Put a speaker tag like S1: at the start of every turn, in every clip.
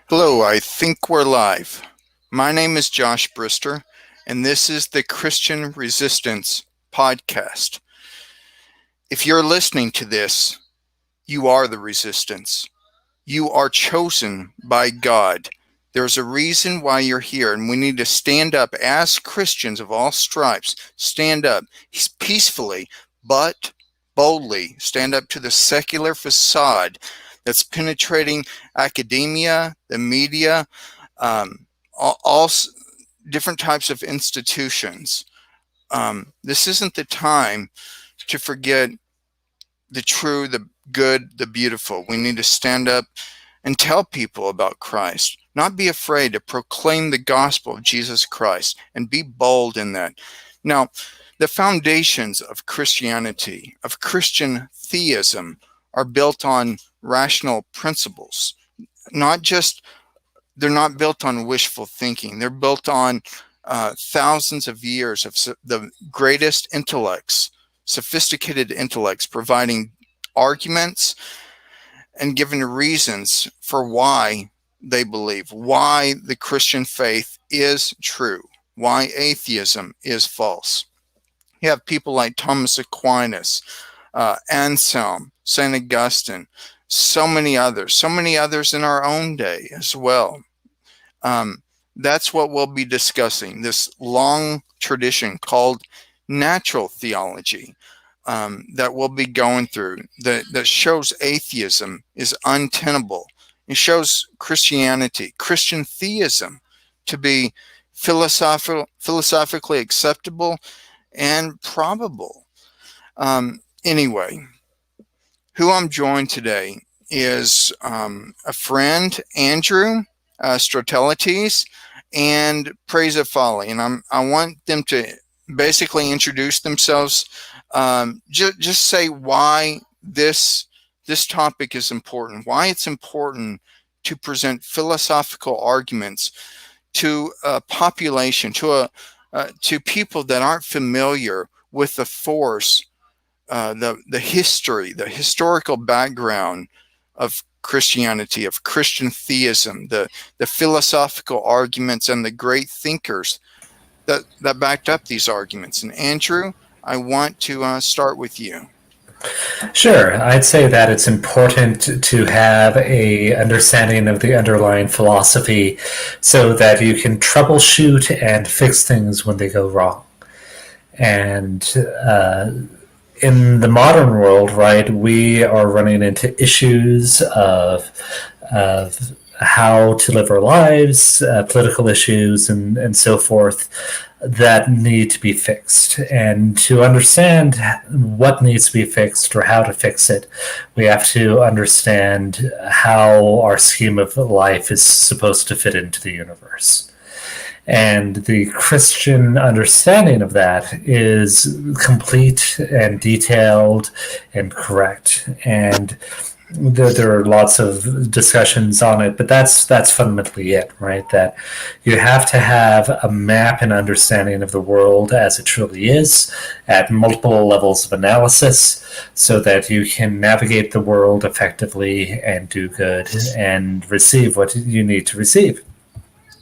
S1: Hello, I think we're live. My name is Josh Brister, and this is the Christian Resistance Podcast. If you're listening to this, you are the resistance. You are chosen by God. There's a reason why you're here, and we need to stand up as Christians of all stripes. Stand up peacefully, but boldly. Stand up to the secular facade that's penetrating academia, the media, all different types of institutions. This isn't the time to forget the true, the good, the beautiful. We need to stand up and tell people about Christ. Not be afraid to proclaim the gospel of Jesus Christ and be bold in that. Now, the foundations of Christianity, of Christian theism, are built on rational principles. They're not built on wishful thinking. They're built on thousands of years of the greatest intellects, sophisticated intellects, providing arguments and giving reasons for why they believe, why the Christian faith is true, why atheism is false. You have people like Thomas Aquinas, Anselm, St. Augustine, so many others in our own day as well. That's what we'll be discussing, this long tradition called natural theology that we'll be going through that shows atheism is untenable. It shows Christianity, Christian theism, to be philosophically acceptable and probable. Anyway, who I'm joined today is a friend, Andrew Strotelites, and Praise of Folly. And I want them to basically introduce themselves. Just say why this topic is important, why it's important to present philosophical arguments to a population, to people that aren't familiar with the force, the history, the historical background of Christianity, of Christian theism, the philosophical arguments and the great thinkers that backed up these arguments. And Andrew, I want to start with you.
S2: Sure, I'd say that it's important to have a understanding of the underlying philosophy so that you can troubleshoot and fix things when they go wrong. And in the modern world, right, we are running into issues of how to live our lives, political issues, and so forth that need to be fixed. And to understand what needs to be fixed or how to fix it, we have to understand how our scheme of life is supposed to fit into the universe. And the Christian understanding of that is complete and detailed and correct. And there are lots of discussions on it, but that's fundamentally it, right? That you have to have a map and understanding of the world as it truly is at multiple levels of analysis so that you can navigate the world effectively and do good and receive what you need to receive.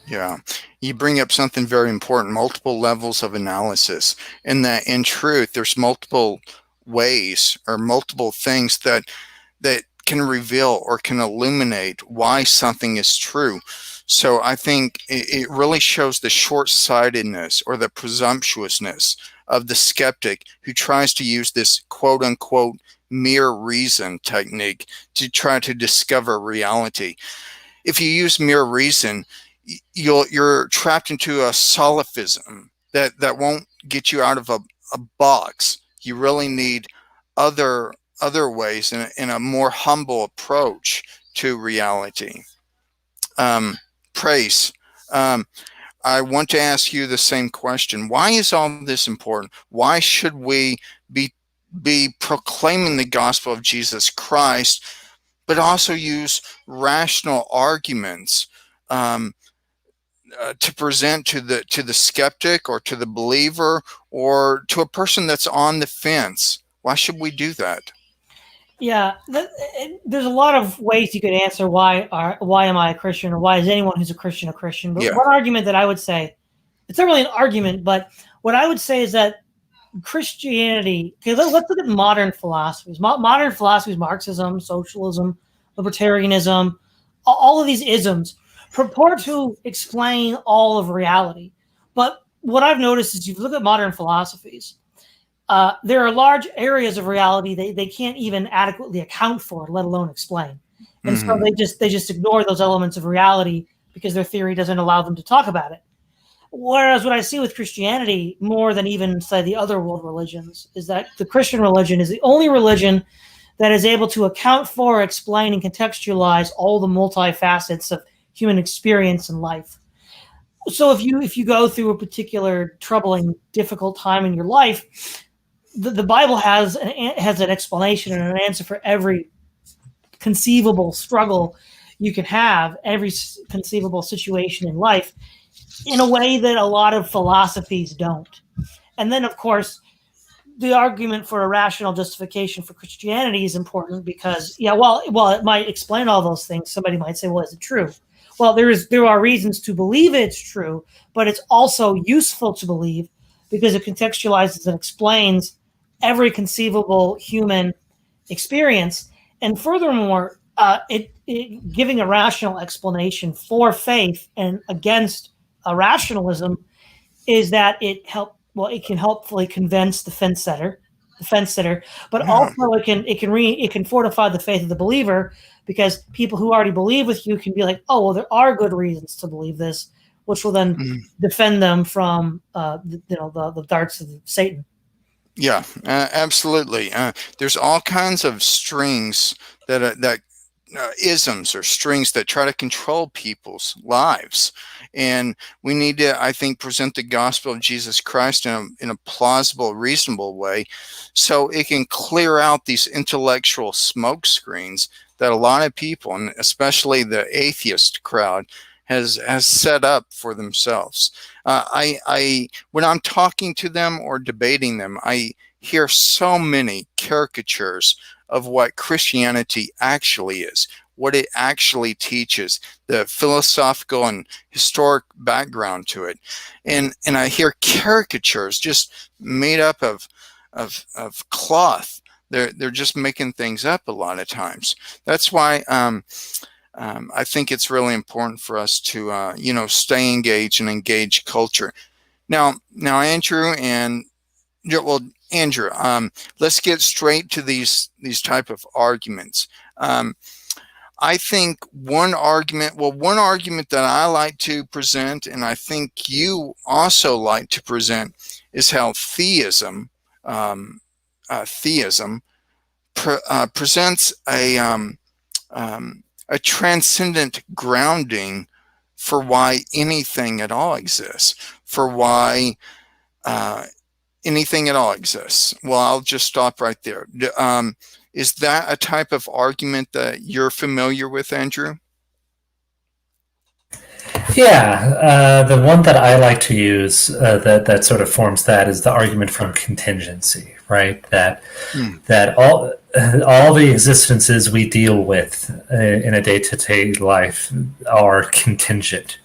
S1: Yeah, you bring up something very important, multiple levels of analysis, and that in truth, there's multiple ways or multiple things that can reveal or can illuminate why something is true. So I think it really shows the short-sightedness or the presumptuousness of the skeptic who tries to use this quote unquote mere reason technique to try to discover reality. If you use mere reason, you're trapped into a solipsism that won't get you out of a box. You really need other ways in a more humble approach to reality. Praise. I want to ask you the same question. Why is all this important? Why should we be proclaiming the gospel of Jesus Christ, but also use rational arguments to present to the skeptic or to the believer or to a person that's on the fence? Why should we do that?
S3: Yeah, there's a lot of ways you could answer why am I a Christian, or why is anyone who's a Christian a Christian. But
S1: Yeah.
S3: one argument that I would say, it's not really an argument, but what I would say is that Christianity. Okay, let's look at modern philosophies. Modern philosophies, Marxism, socialism, libertarianism, all of these isms purport to explain all of reality. But what I've noticed is, if you look at modern philosophies, there are large areas of reality they can't even adequately account for, let alone explain. And so
S1: Mm-hmm.
S3: they just ignore those elements of reality because their theory doesn't allow them to talk about it. Whereas what I see with Christianity, more than even, say, the other world religions, is that the Christian religion is the only religion that is able to account for, explain, and contextualize all the multifacets of human experience and life. So if you go through a particular troubling, difficult time in your life, the Bible has an explanation and an answer for every conceivable struggle you can have, every conceivable situation in life, in a way that a lot of philosophies don't. And then, of course, the argument for a rational justification for Christianity is important because, yeah, while it might explain all those things, somebody might say, well, is it true? Well, there are reasons to believe it's true, but it's also useful to believe because it contextualizes and explains every conceivable human experience. And furthermore, giving a rational explanation for faith and against rationalism is that it can helpfully convince the fence sitter, but
S1: Yeah.
S3: also it can fortify the faith of the believer, because people who already believe with you can be like, oh, well, there are good reasons to believe this, which will then
S1: Mm-hmm.
S3: defend them from the darts of Satan.
S1: Yeah, absolutely. There's all kinds of strings that isms or strings that try to control people's lives, and we need to, I think, present the gospel of Jesus Christ in a plausible, reasonable way, so it can clear out these intellectual smoke screens that a lot of people, and especially the atheist crowd, has set up for themselves. I when I'm talking to them or debating them, I hear so many caricatures of what Christianity actually is, what it actually teaches, the philosophical and historic background to it, and I hear caricatures just made up of cloth. They're just making things up a lot of times. That's why. I think it's really important for us to, stay engaged and engage culture. Now, Andrew, well, Andrew, let's get straight to these type of arguments. I think one argument that I like to present, and I think you also like to present, is how theism presents a transcendent grounding for why anything at all exists, for why anything at all exists. Well, I'll just stop right there. Is that a type of argument that you're familiar with, Andrew?
S2: Yeah, the one that I like to use that sort of forms that is the argument from contingency, right? That all the existences we deal with in a day-to-day life are contingent,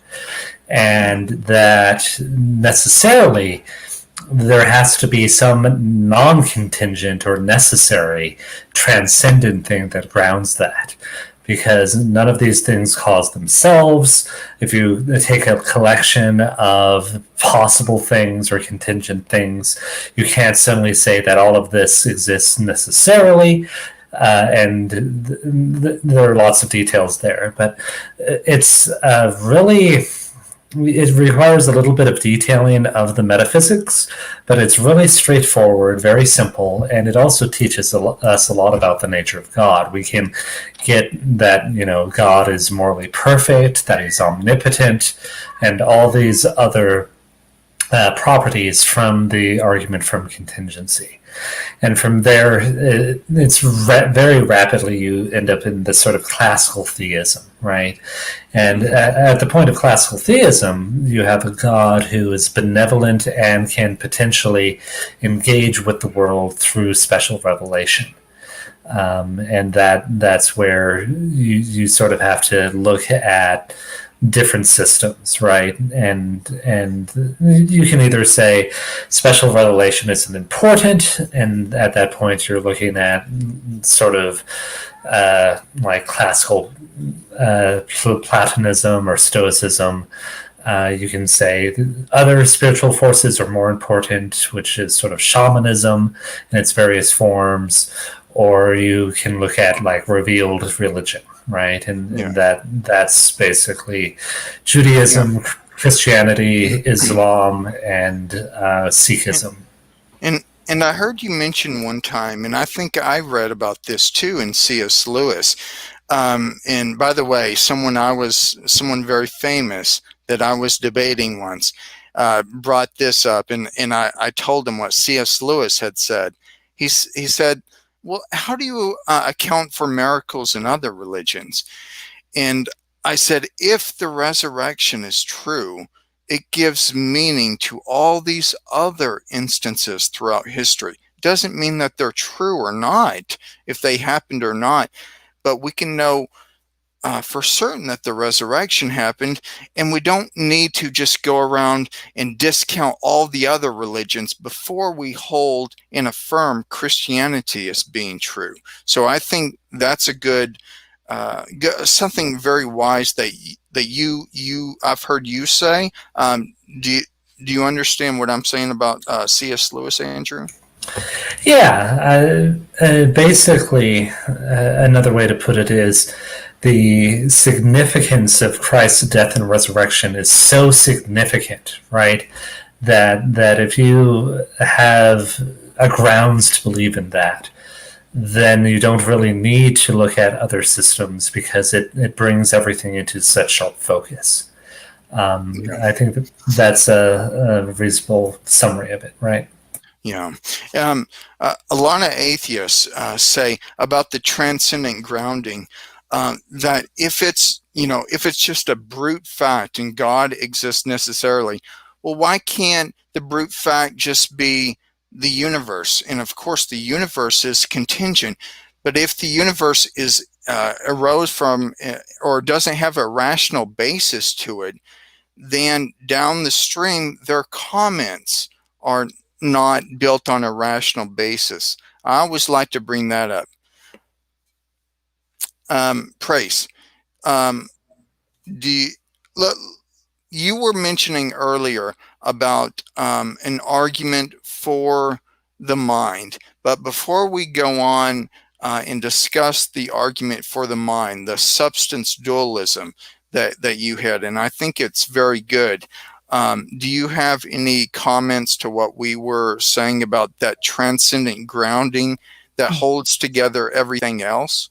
S2: and that necessarily there has to be some non-contingent or necessary transcendent thing that grounds that, because none of these things cause themselves. If you take a collection of possible things or contingent things, you can't suddenly say that all of this exists necessarily. And there are lots of details there, but it's really, it requires a little bit of detailing of the metaphysics, but it's really straightforward, very simple, and it also teaches us a lot about the nature of God. We can get that, God is morally perfect, that he's omnipotent, and all these other properties from the argument from contingency. And from there, it's very rapidly you end up in this sort of classical theism, right? And at the point of classical theism, you have a God who is benevolent and can potentially engage with the world through special revelation. And that's where you sort of have to look at different systems, right? And you can either say special revelation isn't important, and at that point you're looking at sort of like classical Platonism or Stoicism. You can say other spiritual forces are more important, which is sort of shamanism in its various forms, or you can look at like revealed religion, right? And that's basically Judaism, Christianity, Islam, and Sikhism.
S1: And I heard you mention one time, and I think I read about this too in C.S. Lewis. And by the way, someone very famous that I was debating once brought this up, and I told him what C.S. Lewis had said. He said, well, how do you account for miracles in other religions? And I said, if the resurrection is true, it gives meaning to all these other instances throughout history. It doesn't mean that they're true or not, if they happened or not, but we can know for certain that the resurrection happened, and we don't need to just go around and discount all the other religions before we hold and affirm Christianity as being true. So I think that's a good something very wise that you I've heard you say. Do you understand what I'm saying about C.S. Lewis, Andrew?
S2: Yeah, basically, another way to put it is the significance of Christ's death and resurrection is so significant, right? That if you have a grounds to believe in that, then you don't really need to look at other systems because it brings everything into such sharp focus. I think that's a reasonable summary of it, right?
S1: Yeah. A lot of atheists say about the transcendent grounding that if it's just a brute fact and God exists necessarily, well, why can't the brute fact just be the universe? And of course, the universe is contingent. But if the universe is arose from or doesn't have a rational basis to it, then down the stream, their comments are not built on a rational basis. I always like to bring that up. Praise. You were mentioning earlier about an argument for the mind, but before we go on and discuss the argument for the mind, the substance dualism that you had, and I think it's very good. Do you have any comments to what we were saying about that transcendent grounding that holds together everything else?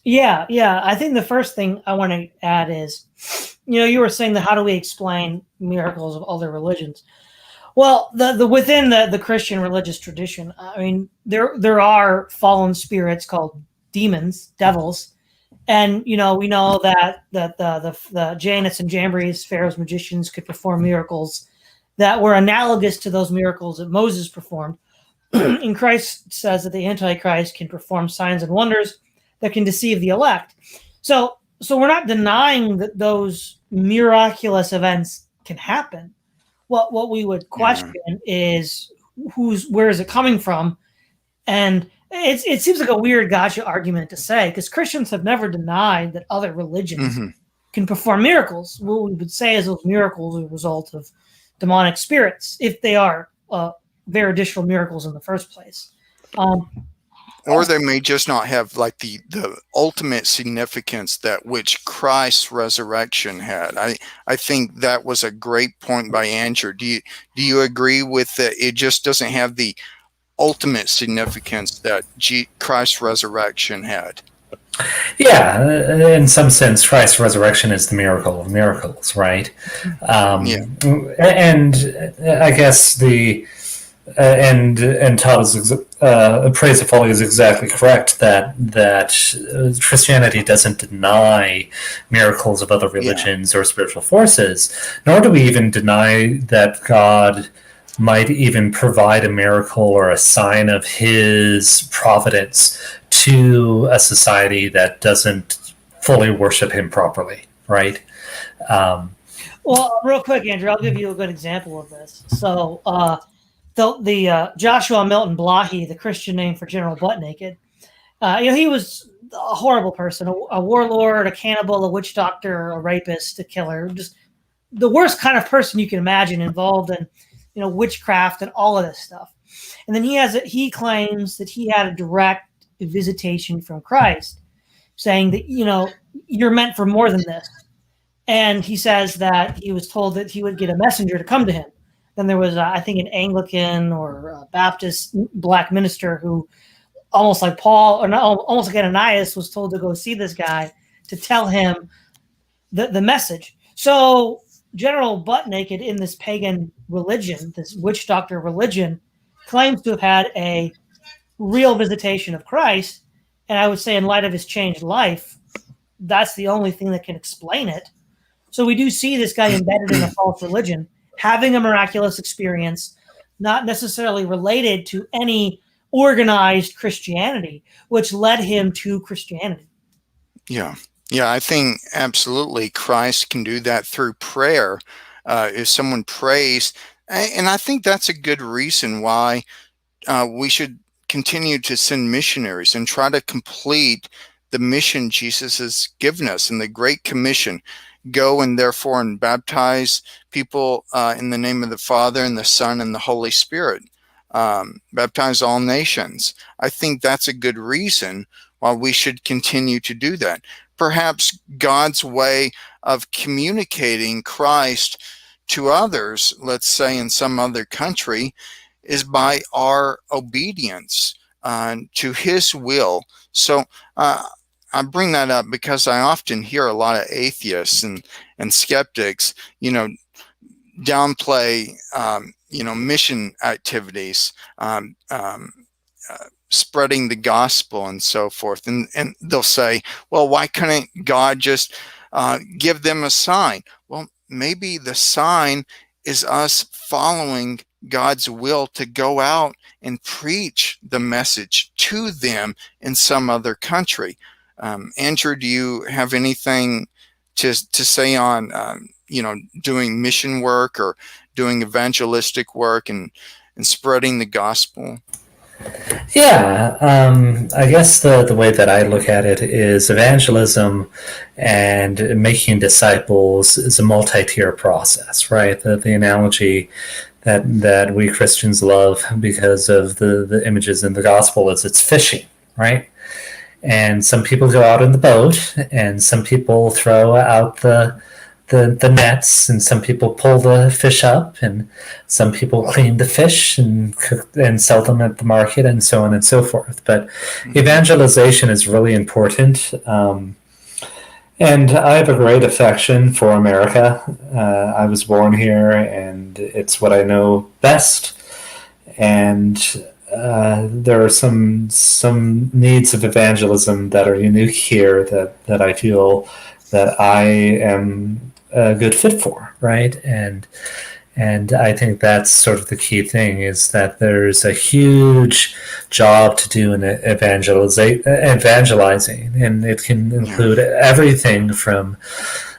S3: Yeah. I think the first thing I want to add is, you were saying that how do we explain miracles of other religions? Well, the within the Christian religious tradition, I mean, there are fallen spirits called demons, devils. And we know that the Janus and Jambres, Pharaoh's magicians, could perform miracles that were analogous to those miracles that Moses performed. And Christ says that the Antichrist can perform signs and wonders that can deceive the elect. So we're not denying that those miraculous events can happen. What we would question is where is it coming from, and it seems like a weird gotcha argument to say, because Christians have never denied that other religions can perform miracles. What we would say is those miracles are a result of demonic spirits, if they are their additional miracles in the first place.
S1: Or they may just not have like the ultimate significance that which Christ's resurrection had. I think that was a great point by Andrew. Do you agree with that? It just doesn't have the ultimate significance that Christ's resurrection had.
S2: Yeah, in some sense, Christ's resurrection is the miracle of miracles, right? And I guess and Todd's praise of folly is exactly correct that Christianity doesn't deny miracles of other religions or spiritual forces, nor do we even deny that God might even provide a miracle or a sign of his providence to a society that doesn't fully worship him properly, right?
S3: Well, real quick, Andrew, I'll give you a good example of this. So, the Joshua Milton Blahy, the Christian name for General Butt Naked, he was a horrible person, a warlord, a cannibal, a witch doctor, a rapist, a killer, just the worst kind of person you can imagine, involved in, witchcraft and all of this stuff. And then he claims that he had a direct visitation from Christ, saying that, you're meant for more than this. And he says that he was told that he would get a messenger to come to him. Then there was, I think, an Anglican or a Baptist black minister who, almost like Paul, or not, almost like Ananias, was told to go see this guy to tell him the message. So General Butt Naked, in this pagan religion, this witch doctor religion, claims to have had a real visitation of Christ. And I would say, in light of his changed life, that's the only thing that can explain it. So we do see this guy embedded in a false religion, having a miraculous experience, not necessarily related to any organized Christianity, which led him to Christianity.
S1: Yeah. Yeah, I think absolutely Christ can do that through prayer. If someone prays, and I think that's a good reason why we should continue to send missionaries and try to complete the mission Jesus has given us in the Great Commission. Go and therefore and baptize people in the name of the Father and the Son and the Holy Spirit. Baptize all nations. I think that's a good reason why we should continue to do that. Perhaps God's way of communicating Christ to others, let's say in some other country, is by our obedience to his will. So I bring that up because I often hear a lot of atheists and skeptics, downplay, mission activities, spreading the gospel and so forth. And they'll say, well, why couldn't God just give them a sign? Well, maybe the sign is us following God's will to go out and preach the message to them in some other country. Andrew, do you have anything to say on, doing mission work or doing evangelistic work and spreading the gospel?
S2: Yeah, I guess the way that I look at it is evangelism and making disciples is a multi-tier process, right? The analogy that we Christians love because of the images in the gospel is it's fishing, right? And some people go out in the boat, and some people throw out the nets, and some people pull the fish up, and some people clean the fish and cook and sell them at the market, and so on and so forth. But evangelization is really important. And I have a great affection for America. I was born here, and it's what I know best. And there are some needs of evangelism that are unique here that I feel that I am a good fit for, right? And I think that's sort of the key thing, is that there's a huge job to do in evangelizing, and it can include everything from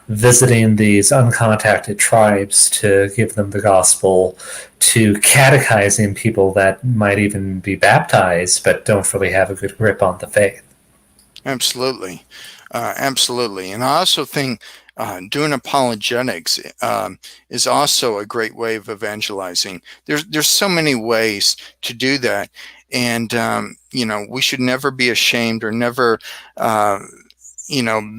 S2: visiting these uncontacted tribes to give them the gospel, to catechizing people that might even be baptized but don't really have a good grip on the faith.
S1: Absolutely. Absolutely. And I also think doing apologetics is also a great way of evangelizing. There's so many ways to do that. And, we should never be ashamed or never,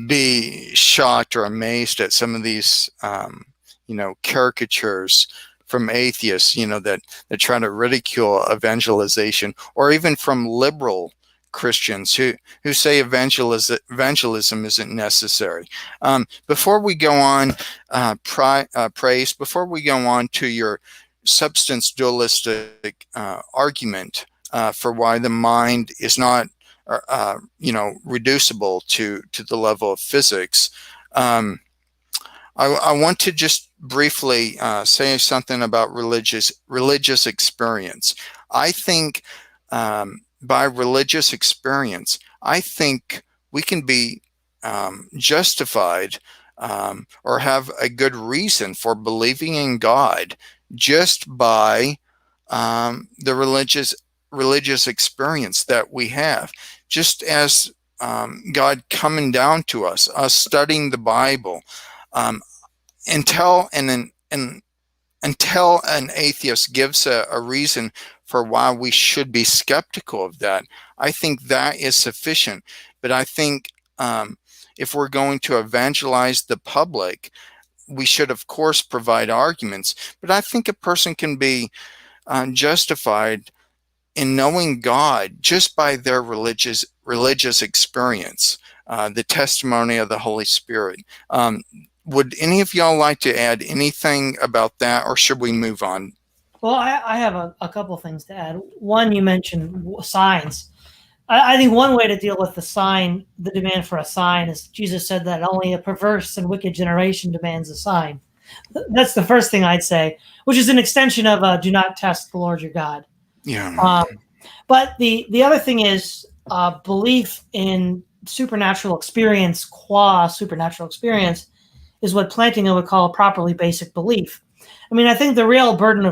S1: be shocked or amazed at some of these, caricatures from atheists, that try to ridicule evangelization, or even from liberal Christians who say evangelism isn't necessary. Before we go on, praise, before we go on to your substance dualistic argument for why the mind is not, reducible to the level of physics, I want to just briefly say something about religious experience. I think by religious experience, I think we can be justified or have a good reason for believing in God just by the religious experience that we have, just as God coming down to us studying the Bible, until an atheist gives a reason for why we should be skeptical of that, I think that is sufficient. But I think if we're going to evangelize the public, we should, of course, provide arguments. But I think a person can be justified in knowing God just by their religious experience, the testimony of the Holy Spirit. Would any of y'all like to add anything about that, or should we move on?
S3: Well, I have a couple things to add. One, you mentioned signs. I think one way to deal with the demand for a sign, is Jesus said that only a perverse and wicked generation demands a sign. That's the first thing I'd say, which is an extension of do not test the Lord your God.
S1: Yeah.
S3: But the other thing is belief in supernatural experience, qua supernatural experience, is what Plantinga would call a properly basic belief. I mean, I think the real burden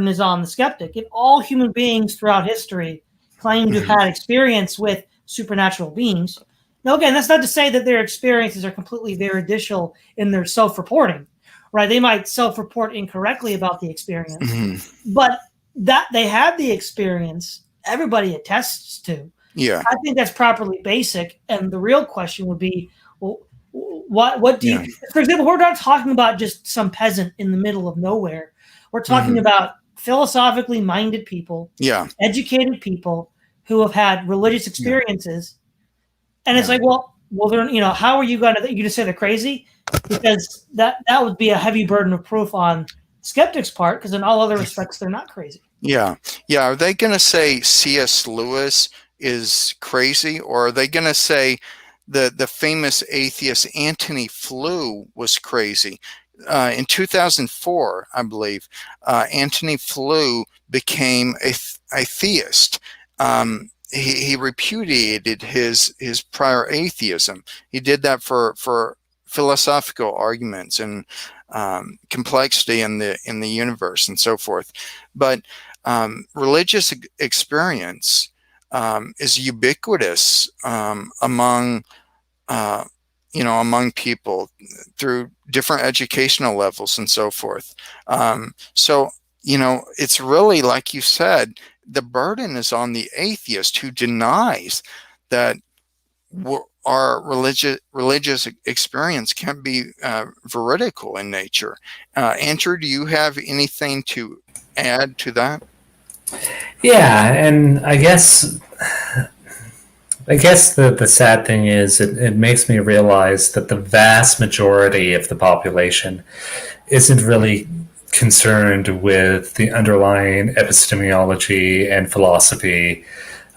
S3: is on the skeptic. If all human beings throughout history claim to have had experience with supernatural beings, now again, that's not to say that their experiences are completely veridical in their self-reporting, right? They might self-report incorrectly about the experience, but that they had the experience, everybody attests to.
S1: Yeah.
S3: I think that's properly basic. And the real question would be, well, what do you, for example, we're not talking about just some peasant in the middle of nowhere. We're talking about philosophically minded people, educated people who have had religious experiences. And it's like, well, they're, how are you going to, you just say they're crazy? Because that would be a heavy burden of proof on skeptics' part, because in all other respects, they're not crazy.
S1: Yeah. Are they going to say C.S. Lewis is crazy, or are they going to say the famous atheist Antony Flew was crazy? In 2004, I believe, Antony Flew became a theist. He repudiated his prior atheism. He did that for philosophical arguments and complexity in the universe and so forth. But religious experience is ubiquitous among people through different educational levels and so forth. So it's really, like you said, the burden is on the atheist who denies that our religious experience can be veridical in nature. Andrew, do you have anything to add to that?
S2: Yeah, and I guess the sad thing is it makes me realize that the vast majority of the population isn't really concerned with the underlying epistemology and philosophy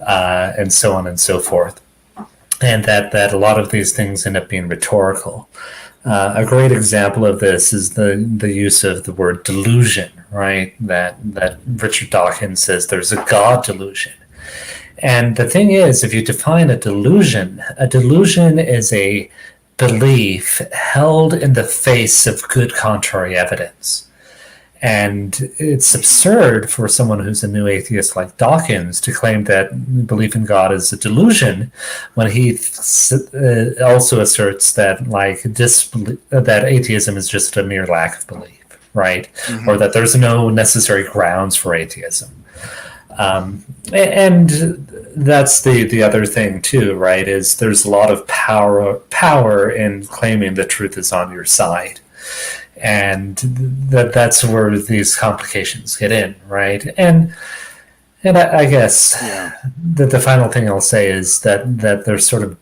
S2: and so on and so forth, and that a lot of these things end up being rhetorical. A great example of this is the use of the word delusion, right? That Richard Dawkins says there's a God delusion. And the thing is, if you define a delusion is a belief held in the face of good contrary evidence. And it's absurd for someone who's a new atheist like Dawkins to claim that belief in God is a delusion, when he also asserts that that atheism is just a mere lack of belief, right? Or that there's no necessary grounds for atheism. And that's the other thing too, right? Is there's a lot of power in claiming the truth is on your side. And that's where these complications get in, right? And I guess that the final thing I'll say is that there's sort of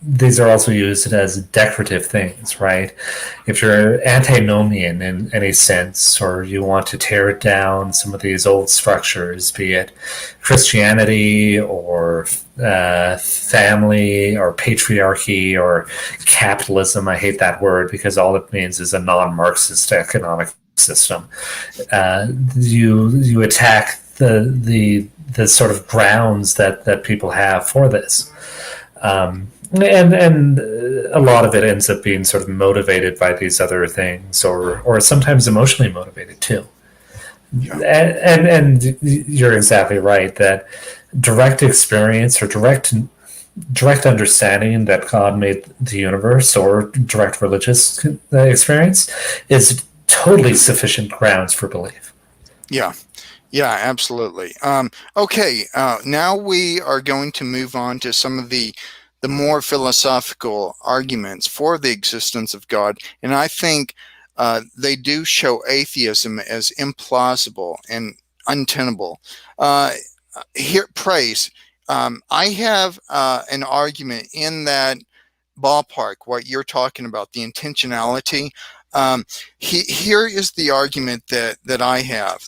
S2: these are also used as decorative things, right? If you're antinomian in any sense, or you want to tear down some of these old structures, be it Christianity or family or patriarchy or capitalism, I hate that word because all it means is a non-Marxist economic system. You attack the sort of grounds that people have for this. And a lot of it ends up being sort of motivated by these other things, or sometimes emotionally motivated too.
S1: Yeah.
S2: And you're exactly right that direct experience or direct understanding that God made the universe, or direct religious experience, is totally sufficient grounds for belief.
S1: Yeah. Yeah, absolutely. Okay, now we are going to move on to some of the more philosophical arguments for the existence of God, and I think they do show atheism as implausible and untenable. Here, praise. I have an argument in that ballpark, what you're talking about, the intentionality. Here is the argument that I have.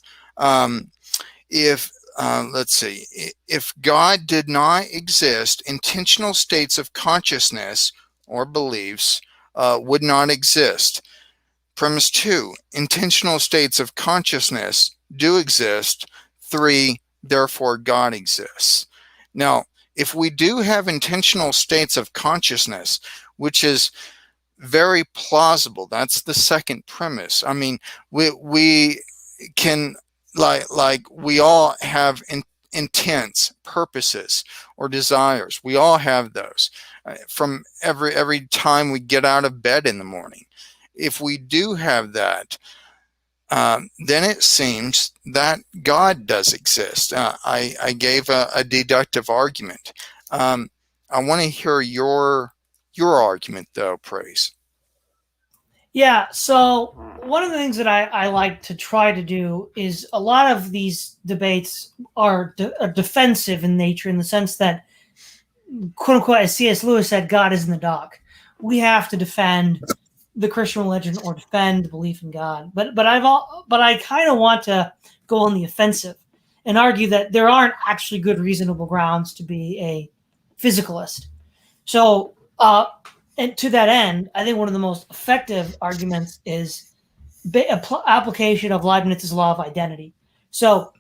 S1: If let's see, if God did not exist, intentional states of consciousness or beliefs would not exist. Premise 2, intentional states of consciousness do exist. 3, therefore God exists. Now, if we do have intentional states of consciousness, which is very plausible, that's the second premise. I mean, we can, like we all have intents, purposes, or desires. We all have those from every time we get out of bed in the morning. If we do have that, then it seems that God does exist. I gave a deductive argument. I want to hear your argument, though, praise.
S3: Yeah, so one of the things that I like to try to do is a lot of these debates are defensive in nature, in the sense that, quote unquote, as C.S. Lewis said, God is in the dock. We have to defend the Christian religion or defend belief in God. But I kind of want to go on the offensive and argue that there aren't actually good, reasonable grounds to be a physicalist. So, and to that end, I think one of the most effective arguments is application of Leibniz's law of identity. So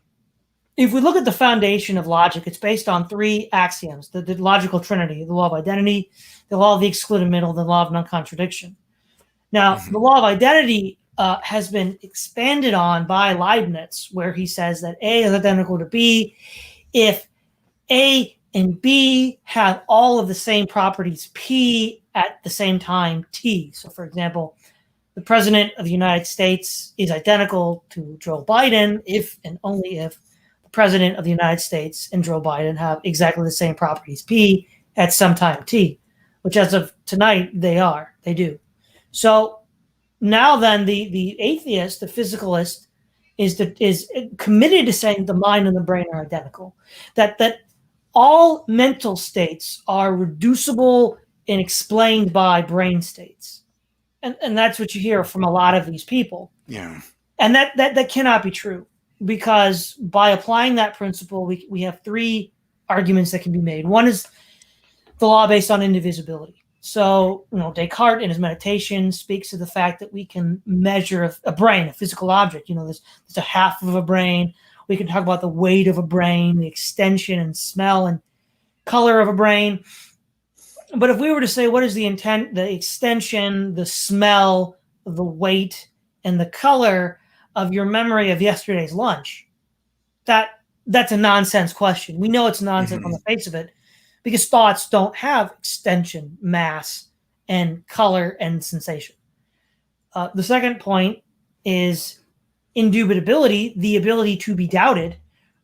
S3: if we look at the foundation of logic, it's based on 3 axioms: the logical trinity, the law of identity, the law of the excluded middle, the law of non-contradiction. Now, the law of identity has been expanded on by Leibniz, where he says that A is identical to B if A and B have all of the same properties P at the same time T. So, for example, the president of the United States is identical to Joe Biden if and only if the president of the United States and Joe Biden have exactly the same properties P at some time T, which as of tonight, they do. So now then the atheist, the physicalist, is committed to saying the mind and the brain are identical, that all mental states are reducible and explained by brain states. And that's what you hear from a lot of these people.
S1: Yeah.
S3: And that cannot be true, because by applying that principle, we have 3 arguments that can be made. One is the law based on indivisibility. So, Descartes in his meditation speaks of the fact that we can measure a brain, a physical object. There's a half of a brain. We can talk about the weight of a brain, the extension and smell and color of a brain. But if we were to say, what is the intent, the extension, the smell, the weight, and the color of your memory of yesterday's lunch, that's a nonsense question. We know it's nonsense on the face of it, because thoughts don't have extension, mass, and color and sensation. The second point is indubitability, the ability to be doubted,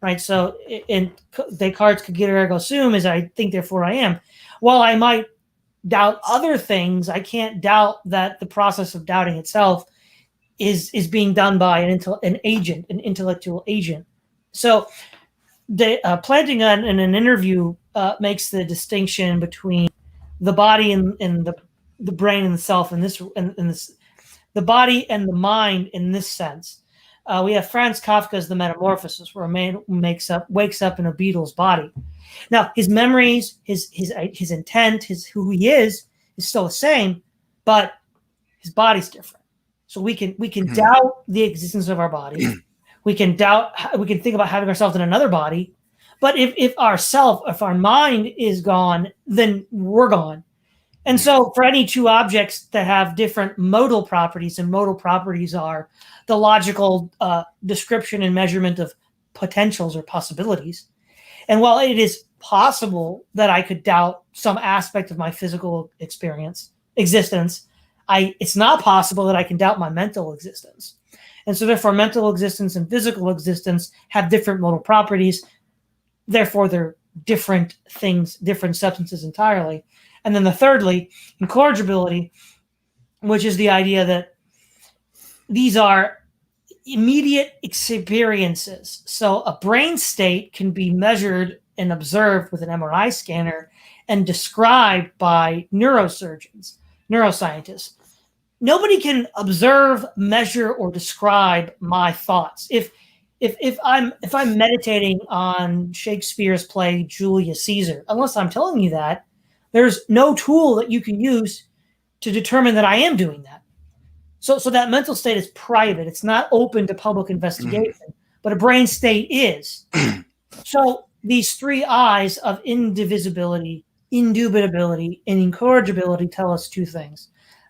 S3: right? So in Descartes' cogito ergo sum is I think, therefore I am. While I might doubt other things, I can't doubt that the process of doubting itself is being done by an agent, an intellectual agent. So Plantinga in an interview makes the distinction between the body and the brain and the self in this, the body and the mind in this sense. We have Franz Kafka's The Metamorphosis, where a man wakes up in a beetle's body. Now, his memories, his intent, who he is still the same, but his body's different. So we can doubt the existence of our body. We can think about having ourselves in another body. But if our mind is gone, then we're gone. And so for any two objects that have different modal properties, and modal properties are the logical description and measurement of potentials or possibilities. And while it is possible that I could doubt some aspect of my physical existence, it's not possible that I can doubt my mental existence. And so therefore mental existence and physical existence have different modal properties. Therefore they're different things, different substances entirely. And then the thirdly, incorrigibility, which is the idea that these are immediate experiences. So a brain state can be measured and observed with an MRI scanner and described by neuroscientists. Nobody can observe, measure, or describe my thoughts. If I'm meditating on Shakespeare's play Julius Caesar, unless I'm telling you that, there's no tool that you can use to determine that I am doing that. So that mental state is private. It's not open to public investigation, but a brain state is. So these three I's of indivisibility, indubitability, and incorrigibility tell us two things.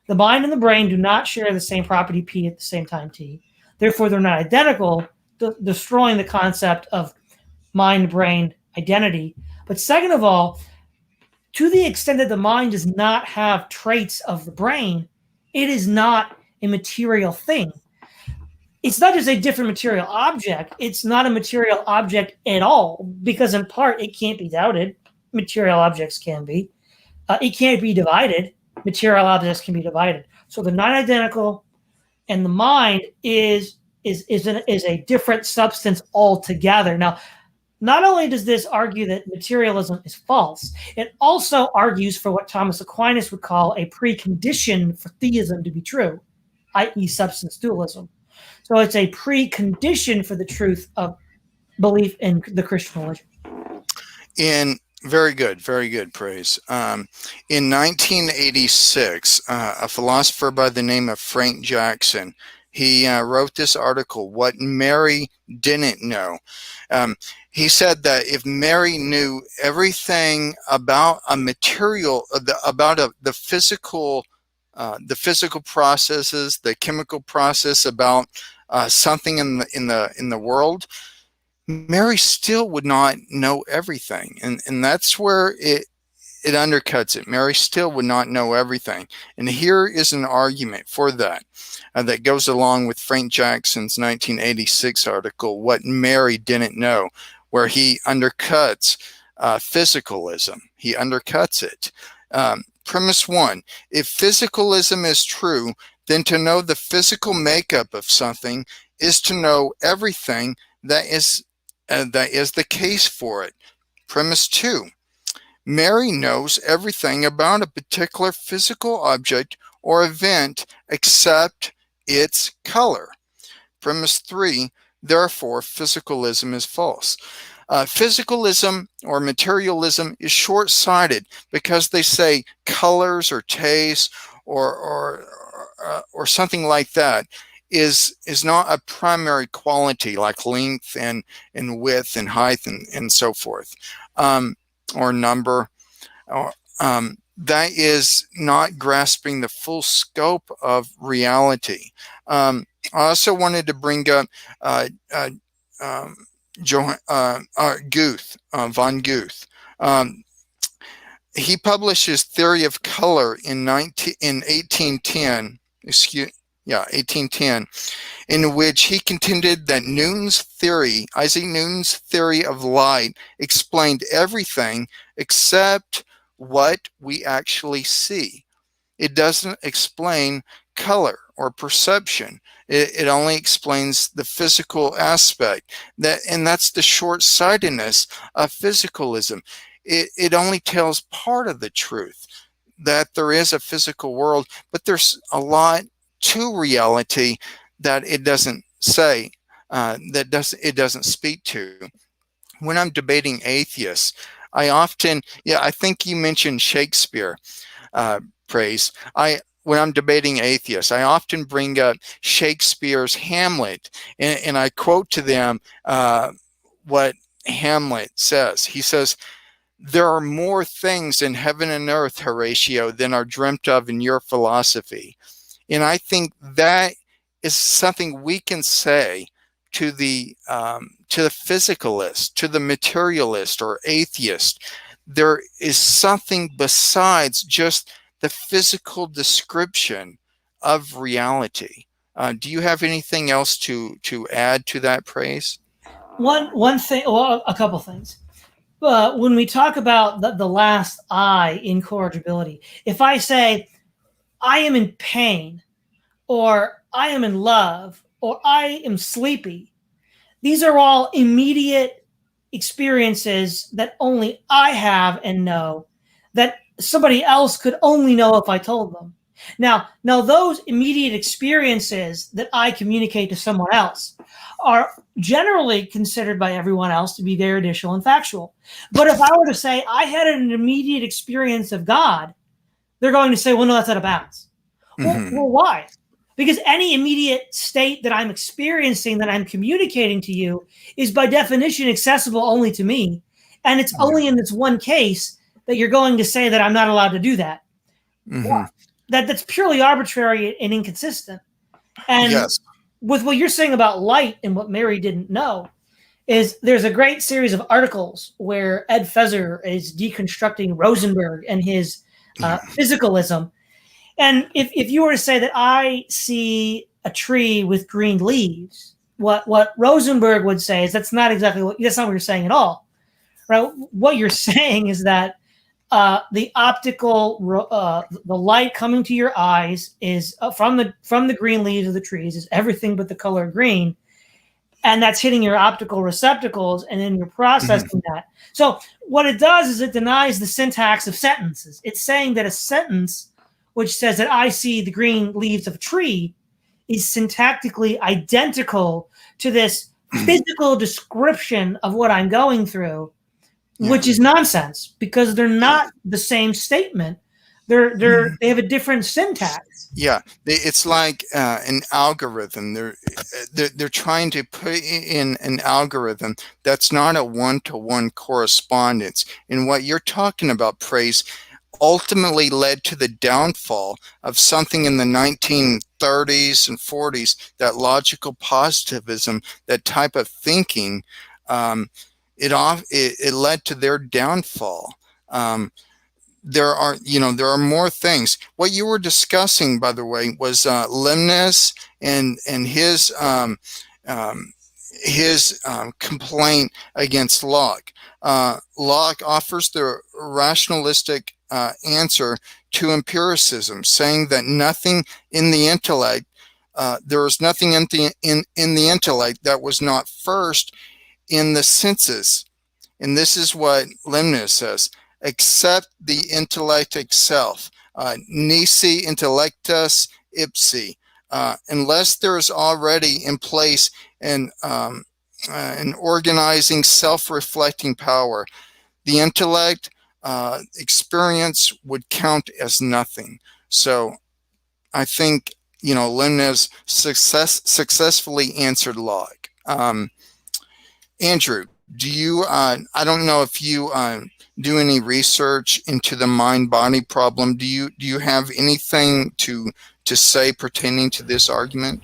S3: The mind and the brain do not share the same property P at the same time T. Therefore, they're not identical, destroying the concept of mind-brain identity. But second of all, to the extent that the mind does not have traits of the brain, it is not a material thing. It's not just a different material object. It's not a material object at all, because in part it can't be doubted. Material objects can be. It can't be divided. Material objects can be divided. So they're not identical, and the mind is a different substance altogether. Now, not only does this argue that materialism is false, it also argues for what Thomas Aquinas would call a precondition for theism to be true, i.e. substance dualism. So it's a precondition for the truth of belief in the Christian religion.
S1: Very good, praise. In 1986, a philosopher by the name of Frank Jackson, he wrote this article, What Mary Didn't Know. He said that if Mary knew everything about a material, the physical processes, the chemical process about something in the world, Mary still would not know everything, and that's where it undercuts it. Mary still would not know everything, and here is an argument for that that goes along with Frank Jackson's 1986 article, What Mary Didn't Know, where he undercuts physicalism. He undercuts it. Premise one: if physicalism is true, then to know the physical makeup of something is to know everything that is the case for it. Premise two: Mary knows everything about a particular physical object or event except its color. Premise three: therefore, physicalism is false. Physicalism or materialism is short-sighted because they say colors or taste or something like that is not a primary quality like length and width and height and so forth, or number. That is not grasping the full scope of reality. I also wanted to bring up Guth, von Guth. He published his theory of color in 1810. 1810, in which he contended that Isaac Newton's theory of light explained everything except what we actually see. It doesn't explain color or perception. It only explains the physical aspect, and that's the short-sightedness of physicalism. It only tells part of the truth. that there is a physical world, but there's a lot to reality that it doesn't say, it doesn't speak to. When I'm debating atheists, I think you mentioned Shakespeare, praise. When I'm debating atheists, I often bring up Shakespeare's Hamlet, and I quote to them what Hamlet says. He says, "There are more things in heaven and earth, Horatio, than are dreamt of in your philosophy." And I think that is something we can say to the physicalist, to the materialist or atheist. There is something besides just the physical description of reality. Do you have anything else to add to that, praise?
S3: One thing, well, a couple things. When we talk about the last I, incorrigibility, if I say I am in pain, or I am in love, or I am sleepy, these are all immediate experiences that only I have and know, that somebody else could only know if I told them. Now those immediate experiences that I communicate to someone else are generally considered by everyone else to be very initial and factual. But if I were to say I had an immediate experience of God, they're going to say, well, no, that's out of bounds.
S1: Mm-hmm.
S3: Well, why? Because any immediate state that I'm experiencing, that I'm communicating to you, is by definition accessible only to me. And it's only in this one case that you're going to say that I'm not allowed to do that.
S1: Mm-hmm.
S3: That's purely arbitrary and inconsistent. And
S1: yes.
S3: With what you're saying about light and what Mary didn't know, is there's a great series of articles where Ed Feser is deconstructing Rosenberg and his physicalism. And if you were to say that I see a tree with green leaves, what Rosenberg would say is that's not what you're saying at all, right? What you're saying is that the light coming to your eyes is from the green leaves of the trees is everything but the color green, and that's hitting your optical receptacles, and then you're processing that. So what it does is it denies the syntax of sentences. It's saying that a sentence which says that I see the green leaves of a tree is syntactically identical to this physical description of what I'm going through, which is nonsense, because they're not the same statement. They have a different syntax.
S1: Yeah, it's like an algorithm. They're trying to put in an algorithm that's not a one-to-one correspondence. And what you're talking about, praise, ultimately led to the downfall of something in the 1930s and 40s, that logical positivism, that type of thinking. It led to their downfall. There are more things. What you were discussing, by the way, was Leibniz and his complaint against Locke. Locke offers the rationalistic answer to empiricism, saying that nothing in the intellect, there is nothing in the intellect that was not first in the senses. And this is what Leibniz says: except the intellect itself, nisi intellectus ipsi, unless there is already in place an organizing, self-reflecting power, the intellect experience would count as nothing. So I think, Leibniz successfully answered Locke. Andrew, do you, I don't know if you do any research into the mind-body problem. Do you have anything to say pertaining to this argument?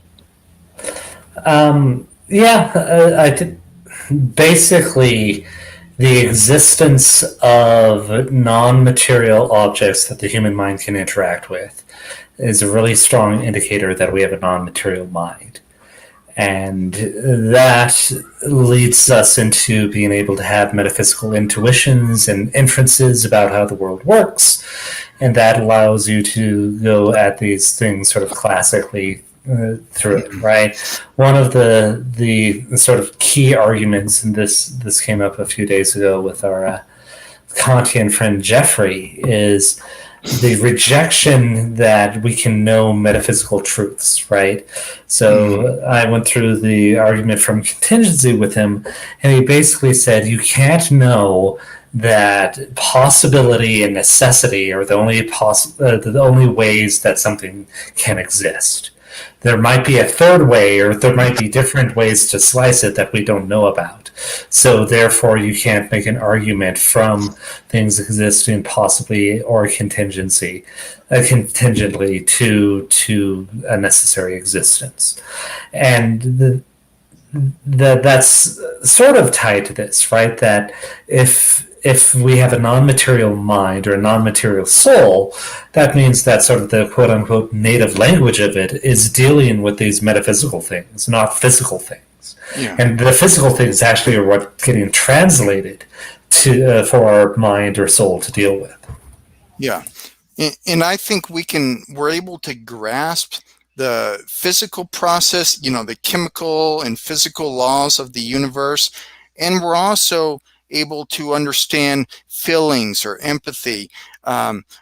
S2: I did. Basically, the existence of non-material objects that the human mind can interact with is a really strong indicator that we have a non-material mind. And that leads us into being able to have metaphysical intuitions and inferences about how the world works. And that allows you to go at these things sort of classically through it, right? One of the sort of key arguments, and this came up a few days ago with our Kantian friend Jeffrey, is the rejection that we can know metaphysical truths, right? So I went through the argument from contingency with him, and he basically said you can't know that possibility and necessity are the only ways that something can exist. There might be a third way, or there might be different ways to slice it that we don't know about. So therefore, you can't make an argument from things existing possibly or contingently to a necessary existence, and that's sort of tied to this, right? That if we have a non-material mind or a non-material soul, that means that sort of the quote-unquote native language of it is dealing with these metaphysical things, not physical things.
S1: Yeah.
S2: And the physical things actually are what's getting translated to for our mind or soul to deal with.
S1: Yeah. And I think we're able to grasp the physical process, the chemical and physical laws of the universe. And we're also able to understand feelings or empathy,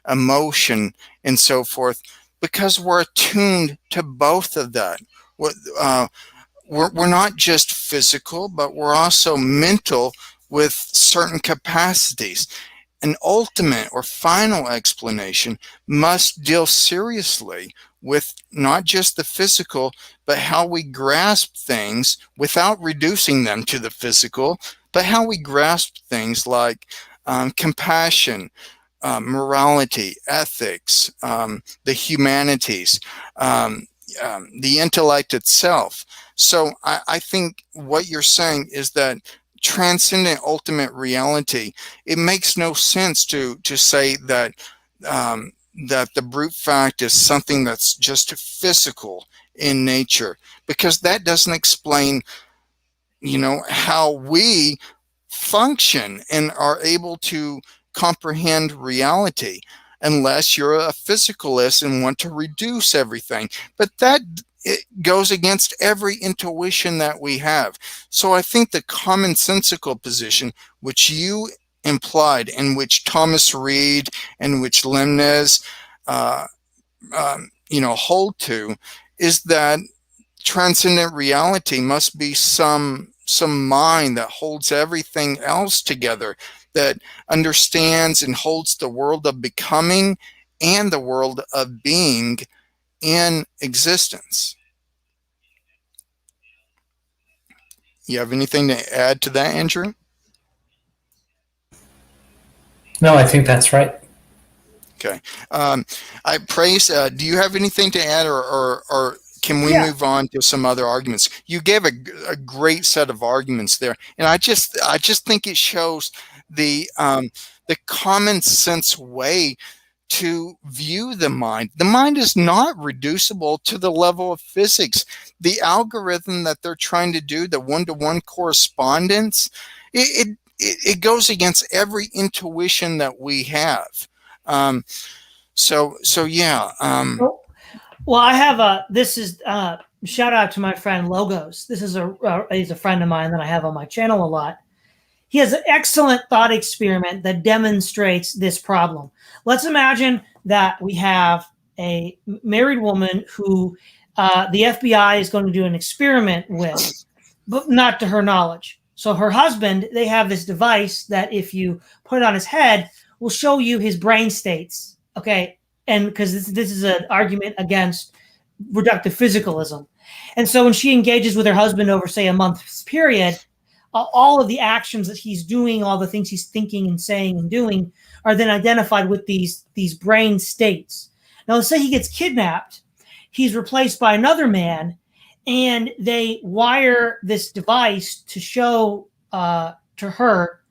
S1: emotion, and so forth, because we're attuned to both of that. We're not just physical, but we're also mental with certain capacities. An ultimate or final explanation must deal seriously with not just the physical, but how we grasp things without reducing them to the physical, but how we grasp things like compassion, morality, ethics, the humanities, the intellect itself. So I think what you're saying is that transcendent ultimate reality, it makes no sense to say that that the brute fact is something that's just physical in nature, because that doesn't explain how we function and are able to comprehend reality, unless you're a physicalist and want to reduce everything. But that it goes against every intuition that we have. So I think the commonsensical position, which you implied, and which Thomas Reid and which Lemnes, hold to, is that transcendent reality must be some mind that holds everything else together, that understands and holds the world of becoming and the world of being in existence. You have anything to add to that, Andrew?
S2: No, I think that's right.
S1: Okay. I praise. Do you have anything to add, or can we move on to some other arguments? You gave a great set of arguments there, and I just think it shows the common sense way to view the mind. The mind is not reducible to the level of physics. The algorithm that they're trying to do, the one-to-one correspondence, it goes against every intuition that we have. So yeah.
S3: Well, I have this is shout out to my friend Logos. This is he's a friend of mine that I have on my channel a lot. He has an excellent thought experiment that demonstrates this problem. Let's imagine that we have a married woman who the FBI is going to do an experiment with, but not to her knowledge. So her husband, they have this device that if you put it on his head, will show you his brain states. Okay. And because this is an argument against reductive physicalism. And so when she engages with her husband over, say, a month's period, all of the actions that he's doing, all the things he's thinking and saying and doing are then identified with these brain states. Now, let's say he gets kidnapped. He's replaced by another man, and they wire this device to show to her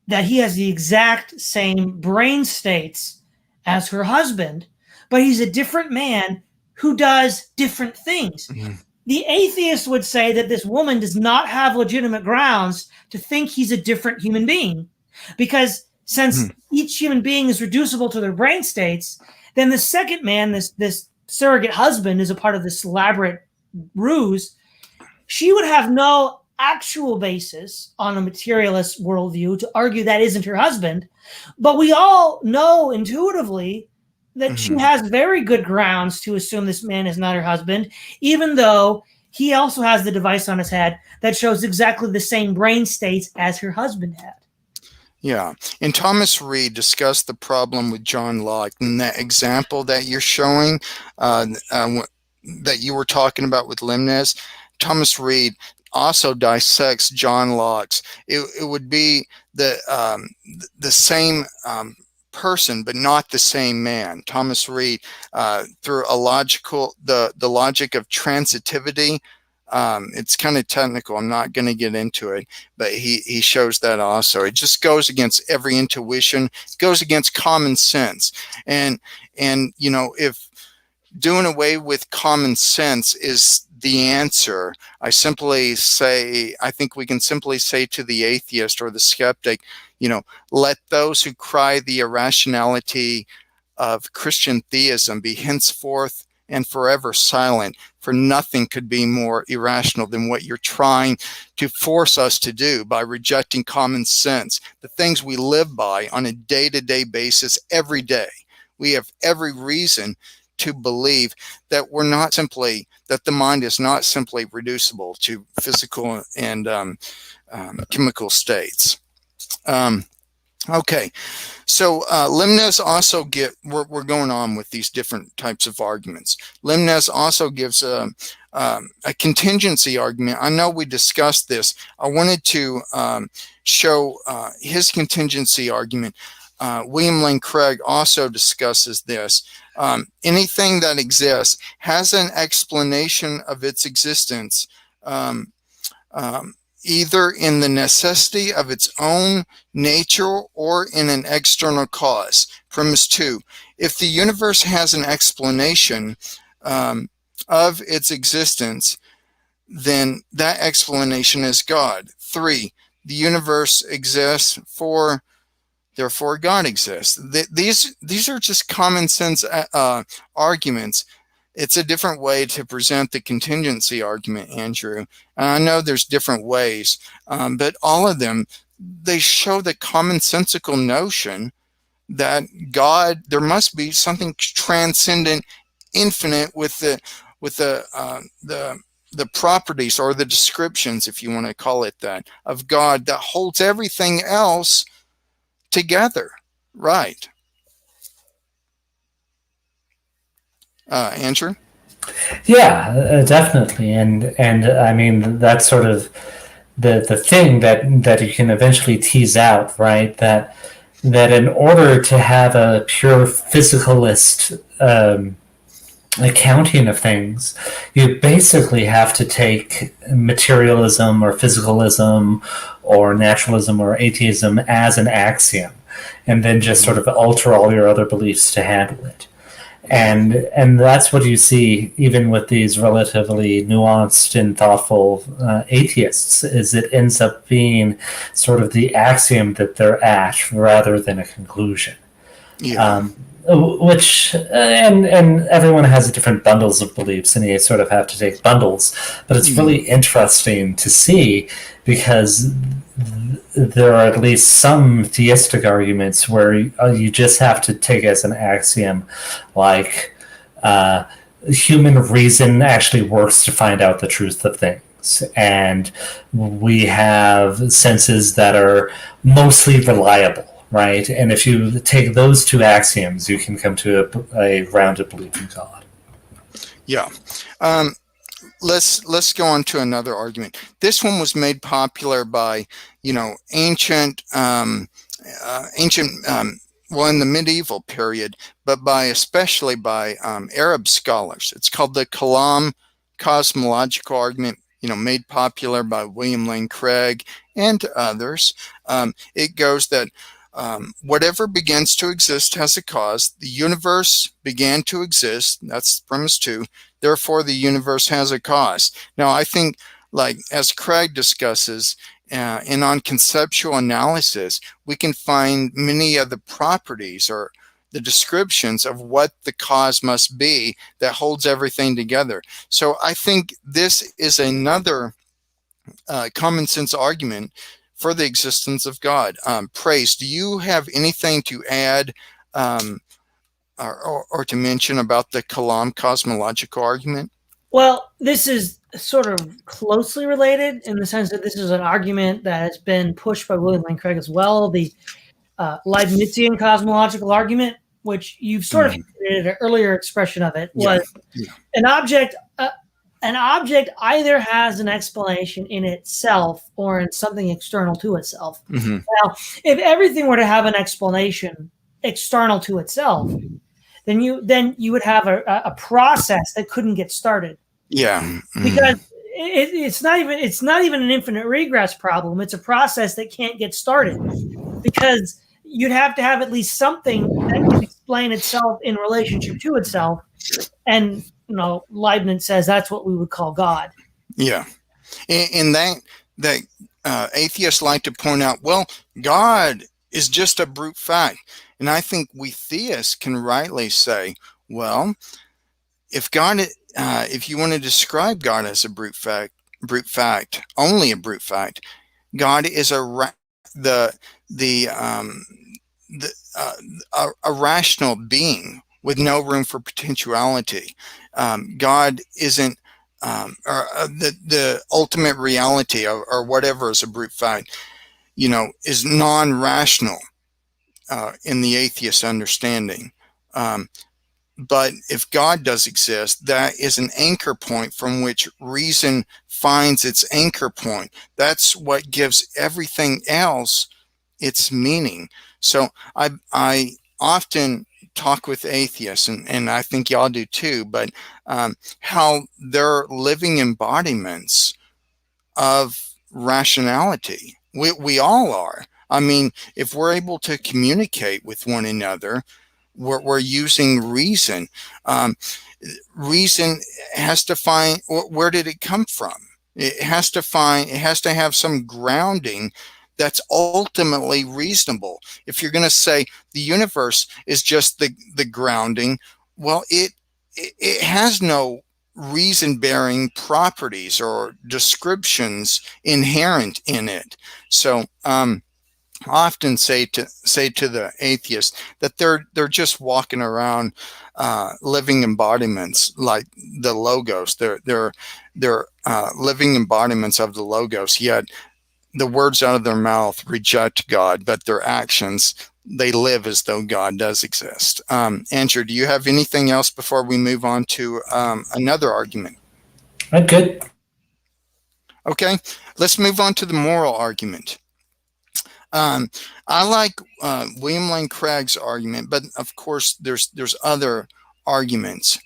S3: that he has the exact same brain states as her husband, but he's a different man who does different things. Mm-hmm. The atheist would say that this woman does not have legitimate grounds to think he's a different human being, because since each human being is reducible to their brain states, then the second man, this surrogate husband, is a part of this elaborate ruse. She would have no actual basis on a materialist worldview to argue that isn't her husband. But we all know intuitively that she has very good grounds to assume this man is not her husband, even though he also has the device on his head that shows exactly the same brain states as her husband had.
S1: Yeah. And Thomas Reid discussed the problem with John Locke. And that example that you're showing, that you were talking about with Limnes, Thomas Reid also dissects John Locke's. It would be the same person, but not the same man. Thomas Reid, through the logic of transitivity. It's kind of technical. I'm not going to get into it, but he shows that also. It just goes against every intuition. It goes against common sense. And if doing away with common sense is the answer, I think we can simply say to the atheist or the skeptic, let those who cry the irrationality of Christian theism be henceforth and forever silent, for nothing could be more irrational than what you're trying to force us to do by rejecting common sense, the things we live by on a day-to-day basis every day. We have every reason to believe that the mind is not simply reducible to physical and chemical states. Okay, so Limnes also we're going on with these different types of arguments. Limnes also gives a contingency argument. I know we discussed this. I wanted to show his contingency argument. William Lane Craig also discusses this. Anything that exists has an explanation of its existence, either in the necessity of its own nature or in an external cause. Premise 2, if the universe has an explanation of its existence, then that explanation is God. 3, the universe exists, therefore God exists. These are just common sense arguments. It's a different way to present the contingency argument, Andrew. And I know there's different ways, but all of them, they show the commonsensical notion that God, there must be something transcendent, infinite with the properties or the descriptions, if you want to call it that, of God that holds everything else together. Right. Andrew?
S2: Yeah, definitely, and I mean that's sort of the thing that you can eventually tease out, right? That in order to have a pure physicalist accounting of things, you basically have to take materialism or physicalism or naturalism or atheism as an axiom, and then just sort of alter all your other beliefs to handle it. And that's what you see even with these relatively nuanced and thoughtful atheists, is it ends up being sort of the axiom that they're at rather than a conclusion.
S1: Yeah.
S2: Which and everyone has different bundles of beliefs, and you sort of have to take bundles. But it's really interesting to see, because there are at least some theistic arguments where you just have to take as an axiom, like human reason actually works to find out the truth of things, and we have senses that are mostly reliable. Right, and if you take those two axioms, you can come to a rounded belief in God.
S1: Yeah. Let's go on to another argument. This one was made popular by ancient in the medieval period, but especially by Arab scholars. It's called the Kalam cosmological argument. Made popular by William Lane Craig and others. It goes that whatever begins to exist has a cause. The universe began to exist. That's premise 2. Therefore, the universe has a cause. Now, I think, like as Craig discusses, and on conceptual analysis, we can find many of the properties or the descriptions of what the cause must be that holds everything together. So I think this is another common sense argument for the existence of God. Praise, do you have anything to add or to mention about the Kalam cosmological argument?
S3: Well, this is sort of closely related in the sense that this is an argument that has been pushed by William Lane Craig as well, the Leibnizian cosmological argument, which you've sort of hinted at an earlier expression of it, was an object. An object either has an explanation in itself or in something external to itself. Now, if everything were to have an explanation external to itself, then you would have a process that couldn't get started.
S1: Yeah,
S3: because it's not even an infinite regress problem. It's a process that can't get started because you'd have to have at least something that can explain itself in relationship to itself, and Leibniz says that's what we would call God.
S1: Yeah, and that atheists like to point out, well, God is just a brute fact, and I think we theists can rightly say, well, if you want to describe God as a brute fact, only a brute fact, God is a rational being with no room for potentiality. God isn't the ultimate reality or whatever is a brute fact, is non-rational in the atheist understanding. But if God does exist, that is an anchor point from which reason finds its anchor point. That's what gives everything else its meaning. So I often talk with atheists, and I think y'all do too, but how they're living embodiments of rationality. We all are. I mean, if we're able to communicate with one another, we're using reason. Reason has to find, where did it come from? It has to have some grounding that's ultimately reasonable. If you're going to say the universe is just the grounding, well, it has no reason-bearing properties or descriptions inherent in it. So I often say to the atheists that they're just walking around living embodiments like the logos. They're living embodiments of the logos, yet the words out of their mouth reject God, but their actions, they live as though God does exist. Andrew, do you have anything else before we move on to another argument?
S2: I'm good.
S1: Okay, let's move on to the moral argument. I like William Lane Craig's argument, but of course there's other arguments.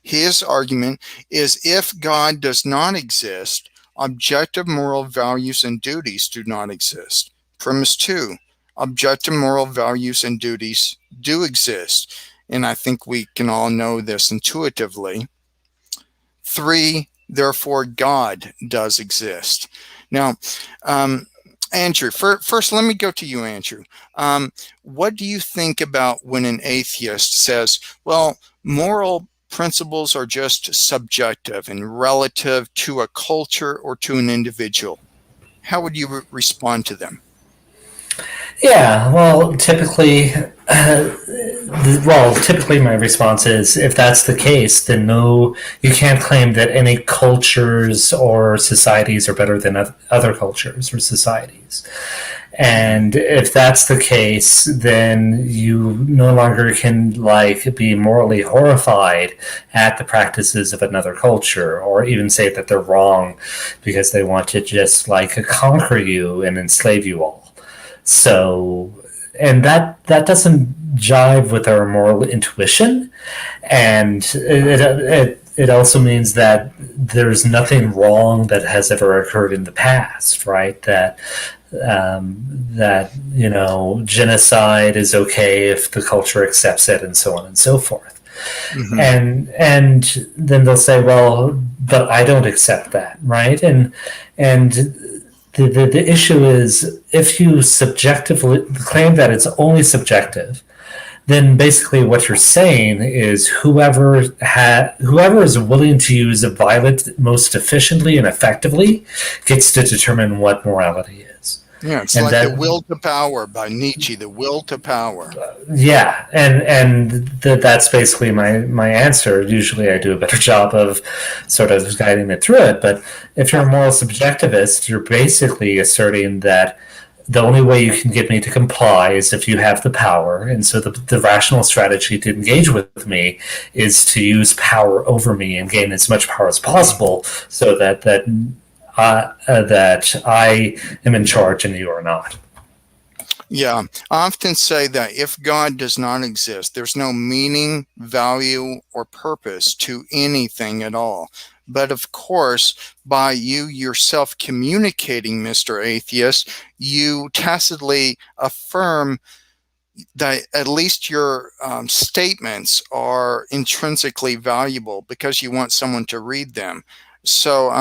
S1: His argument is, if God does not exist, objective moral values and duties do not exist. Premise 2, objective moral values and duties do exist. And I think we can all know this intuitively. 3, therefore God does exist. Now, Andrew, first let me go to you, Andrew. What do you think about when an atheist says, well, moral principles are just subjective and relative to a culture or to an individual? How would you respond to them?
S2: Yeah, well, typically my response is, if that's the case, then no, you can't claim that any cultures or societies are better than other cultures or societies. And if that's the case, then you no longer can be morally horrified at the practices of another culture, or even say that they're wrong because they want to just conquer you and enslave you all. So, and that doesn't jive with our moral intuition, and it also means that there's nothing wrong that has ever occurred in the past, right? That genocide is okay if the culture accepts it, and so on and so forth. Mm-hmm. And then they'll say, well, but I don't accept that, right? And the issue is, if you subjectively claim that it's only subjective, then basically what you're saying is whoever is willing to use violence most efficiently and effectively gets to determine what morality is.
S1: Yeah, it's
S2: And
S1: like The
S2: that,
S1: Will to Power by Nietzsche, The Will to Power.
S2: yeah, that's basically my answer. Usually, I do a better job of sort of guiding it through it. But if you're a moral subjectivist, you're basically asserting that the only way you can get me to comply is if you have the power. And so the rational strategy to engage with me is to use power over me and gain as much power as possible, so that I am in charge and you are not.
S1: Yeah, I often say that if God does not exist, there's no meaning, value, or purpose to anything at all. But of course, by you yourself communicating, Mr. Atheist, you tacitly affirm that at least your statements are intrinsically valuable because you want someone to read them. So,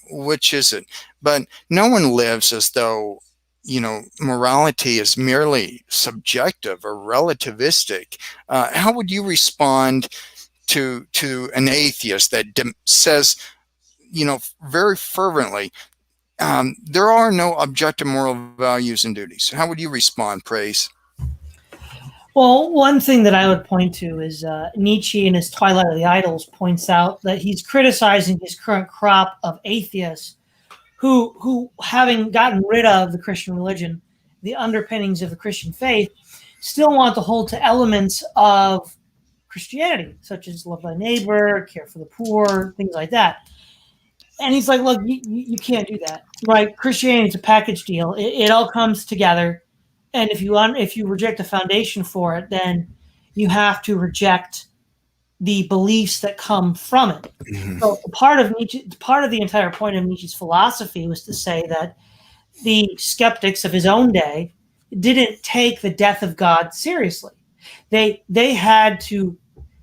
S1: which is it? But no one lives as though, morality is merely subjective or relativistic. How would you respond to an atheist that says, very fervently, there are no objective moral values and duties? How would you respond, Praise?
S3: Well, one thing that I would point to is Nietzsche in his Twilight of the Idols points out that he's criticizing his current crop of atheists who having gotten rid of the Christian religion, the underpinnings of the Christian faith, still want to hold to elements of Christianity, such as love thy neighbor, care for the poor, things like that. And he's like, look, you can't do that, right? Christianity is a package deal. It all comes together. And if you reject the foundation for it, then you have to reject the beliefs that come from it.
S1: Mm-hmm.
S3: So part of the entire point of Nietzsche's philosophy was to say that the skeptics of his own day didn't take the death of God seriously. They had to.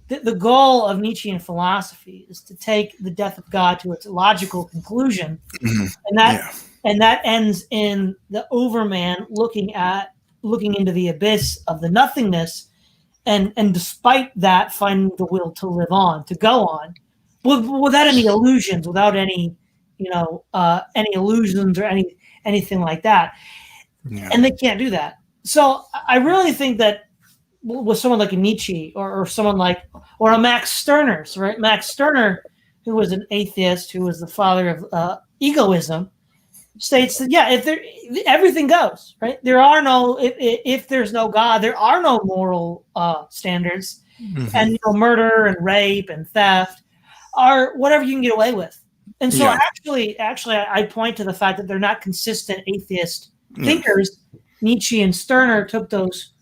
S3: The goal of Nietzschean philosophy is to take the death of God to its logical conclusion,
S1: Mm-hmm.
S3: and that ends in the overman looking into the abyss of the nothingness, and despite that, finding the will to live on, to go on, without any illusions, without any any illusions or anything like that.
S1: Yeah.
S3: And they can't do that. So I really think that with someone like a Nietzsche or someone like, or a Max Stirner, right? Max Stirner, who was an atheist, who was the father of egoism, states that, yeah, everything goes, right? There are no, if there's no God, there are no moral standards.
S1: Mm-hmm.
S3: And murder and rape and theft are whatever you can get away with. And so actually, I point to the fact that they're not consistent atheist thinkers. Nietzsche and Stirner took those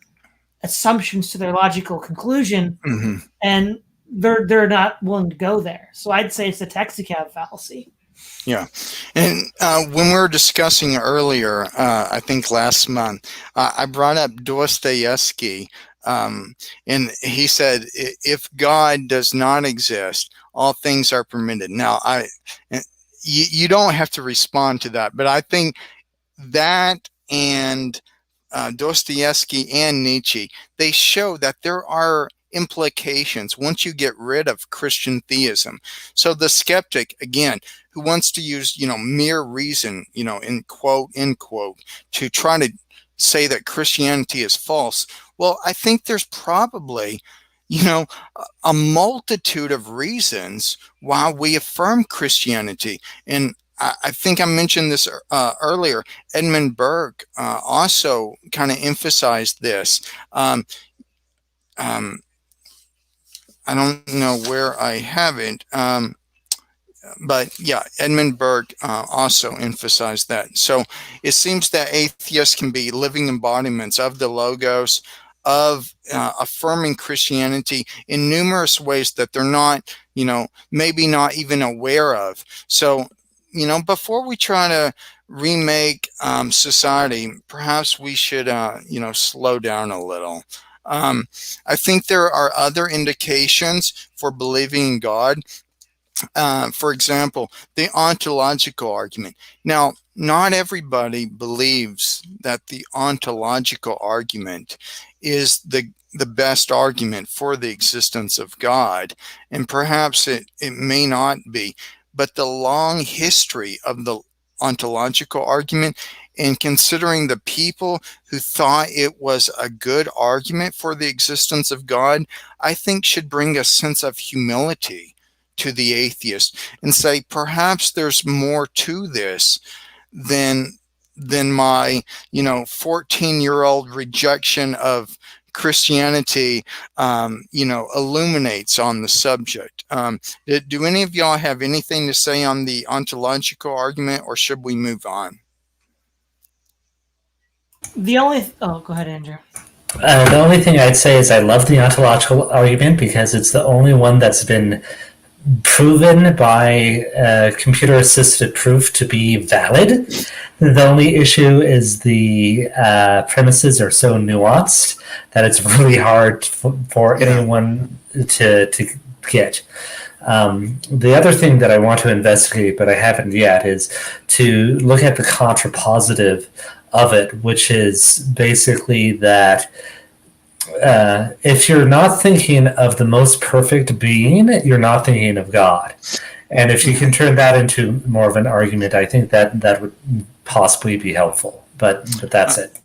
S3: assumptions to their logical conclusion,
S1: Mm-hmm.
S3: and they're not willing to go there. So I'd say it's a taxi cab fallacy.
S1: Yeah. And when we were discussing earlier, I think last month, I brought up Dostoevsky, and he said, if God does not exist, all things are permitted. Now, you don't have to respond to that, but I think that and Dostoevsky and Nietzsche, they show that there are implications once you get rid of Christian theism. So the skeptic, again, who wants to use, mere reason, in quote, end quote, to try to say that Christianity is false. Well, I think there's probably, a multitude of reasons why we affirm Christianity. And I think I mentioned this earlier. Edmund Burke also kind of emphasized this. I don't know where I have it, but yeah, Edmund Burke also emphasized that. So it seems that atheists can be living embodiments of the Logos, of affirming Christianity in numerous ways that they're not, maybe not even aware of. So, before we try to remake society, perhaps we should, slow down a little. I think there are other indications for believing in God. For example, the ontological argument. Now, not everybody believes that the ontological argument is the best argument for the existence of God, and perhaps it may not be. But the long history of the ontological argument and considering the people who thought it was a good argument for the existence of God, I think should bring a sense of humility to the atheist and say, perhaps there's more to this than my 14-year-old rejection of Christianity illuminates on the subject. Do any of y'all have anything to say on the ontological argument, or should we move on?
S3: Go ahead, Andrew.
S2: The only thing I'd say is I love the ontological argument because it's the only one that's been proven by computer-assisted proof to be valid. The only issue is the premises are so nuanced that it's really hard for anyone to get. The other thing that I want to investigate, but I haven't yet, is to look at the contrapositive of it, which is basically that if you're not thinking of the most perfect being, you're not thinking of God. And if you can turn that into more of an argument, I think that would possibly be helpful. But that's it.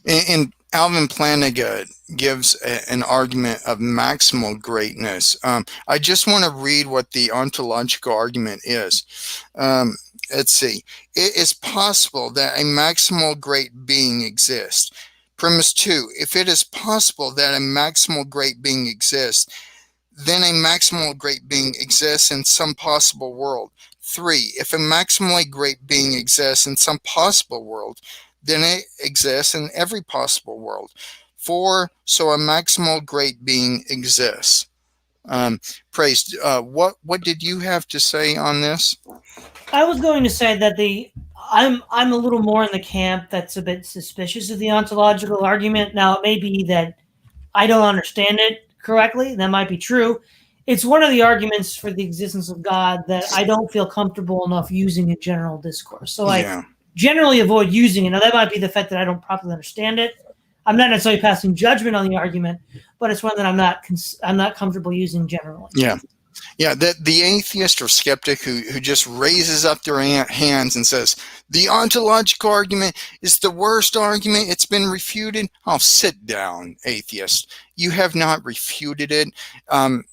S1: And Alvin Plantinga gives an argument of maximal greatness. I just want to read what the ontological argument is. Let's see. It is possible that a maximal great being exists. Premise 2, if it is possible that a maximal great being exists, then a maximal great being exists in some possible world. 3, if a maximally great being exists in some possible world, then it exists in every possible world. 4, so a maximal great being exists. Praise, what did you have to say on this?
S3: I was going to say that I'm a little more in the camp that's a bit suspicious of the ontological argument. Now, it may be that I don't understand it correctly. That might be true. It's one of the arguments for the existence of God that I don't feel comfortable enough using in general discourse. So I generally avoid using it. Now, that might be the fact that I don't properly understand it. I'm not necessarily passing judgment on the argument, but it's one that I'm not comfortable using generally.
S1: Yeah, the atheist or skeptic who just raises up their hands and says, the ontological argument is the worst argument, it's been refuted. Oh, sit down, atheist. You have not refuted it. Many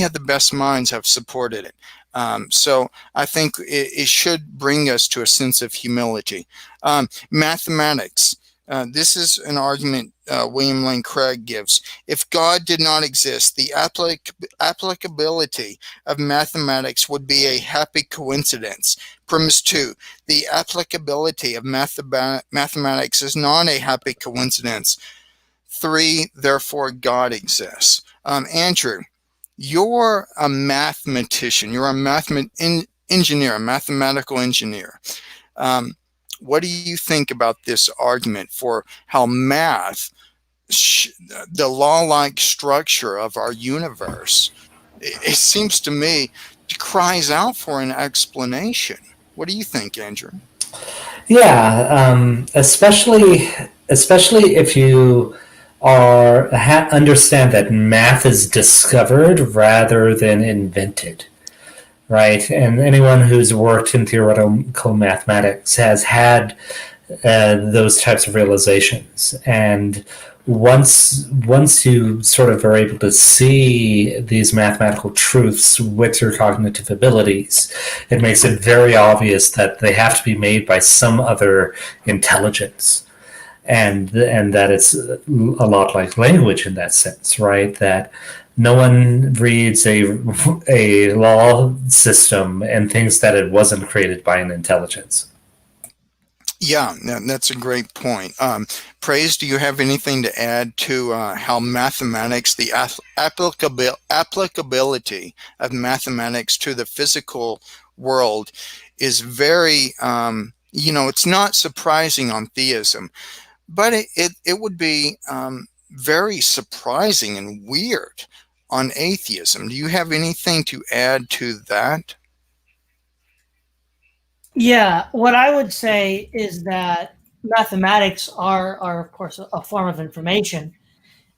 S1: of the best minds have supported it. So I think it should bring us to a sense of humility. Mathematics. This is an argument William Lane Craig gives. If God did not exist, the applicability of mathematics would be a happy coincidence. Premise 2, the applicability of mathematics is not a happy coincidence. 3, therefore God exists. Andrew, you're a mathematician. You're a engineer, a mathematical engineer. What do you think about this argument for how math, the law-like structure of our universe, it seems to me cries out for an explanation? What do you think, Andrew?
S2: Yeah, especially if you understand that math is discovered rather than invented. Right, and anyone who's worked in theoretical mathematics has had those types of realizations. And once you sort of are able to see these mathematical truths with your cognitive abilities, it makes it very obvious that they have to be made by some other intelligence. And that it's a lot like language in that sense, right? That no one reads a law system and thinks that it wasn't created by an intelligence.
S1: Yeah, that's a great point. Praise, do you have anything to add to how mathematics, the applicability of mathematics to the physical world is very, it's not surprising on theism, but it would be very surprising and weird on atheism. Do you have anything to add to that?
S3: Yeah, what I would say is that mathematics are of course, a form of information.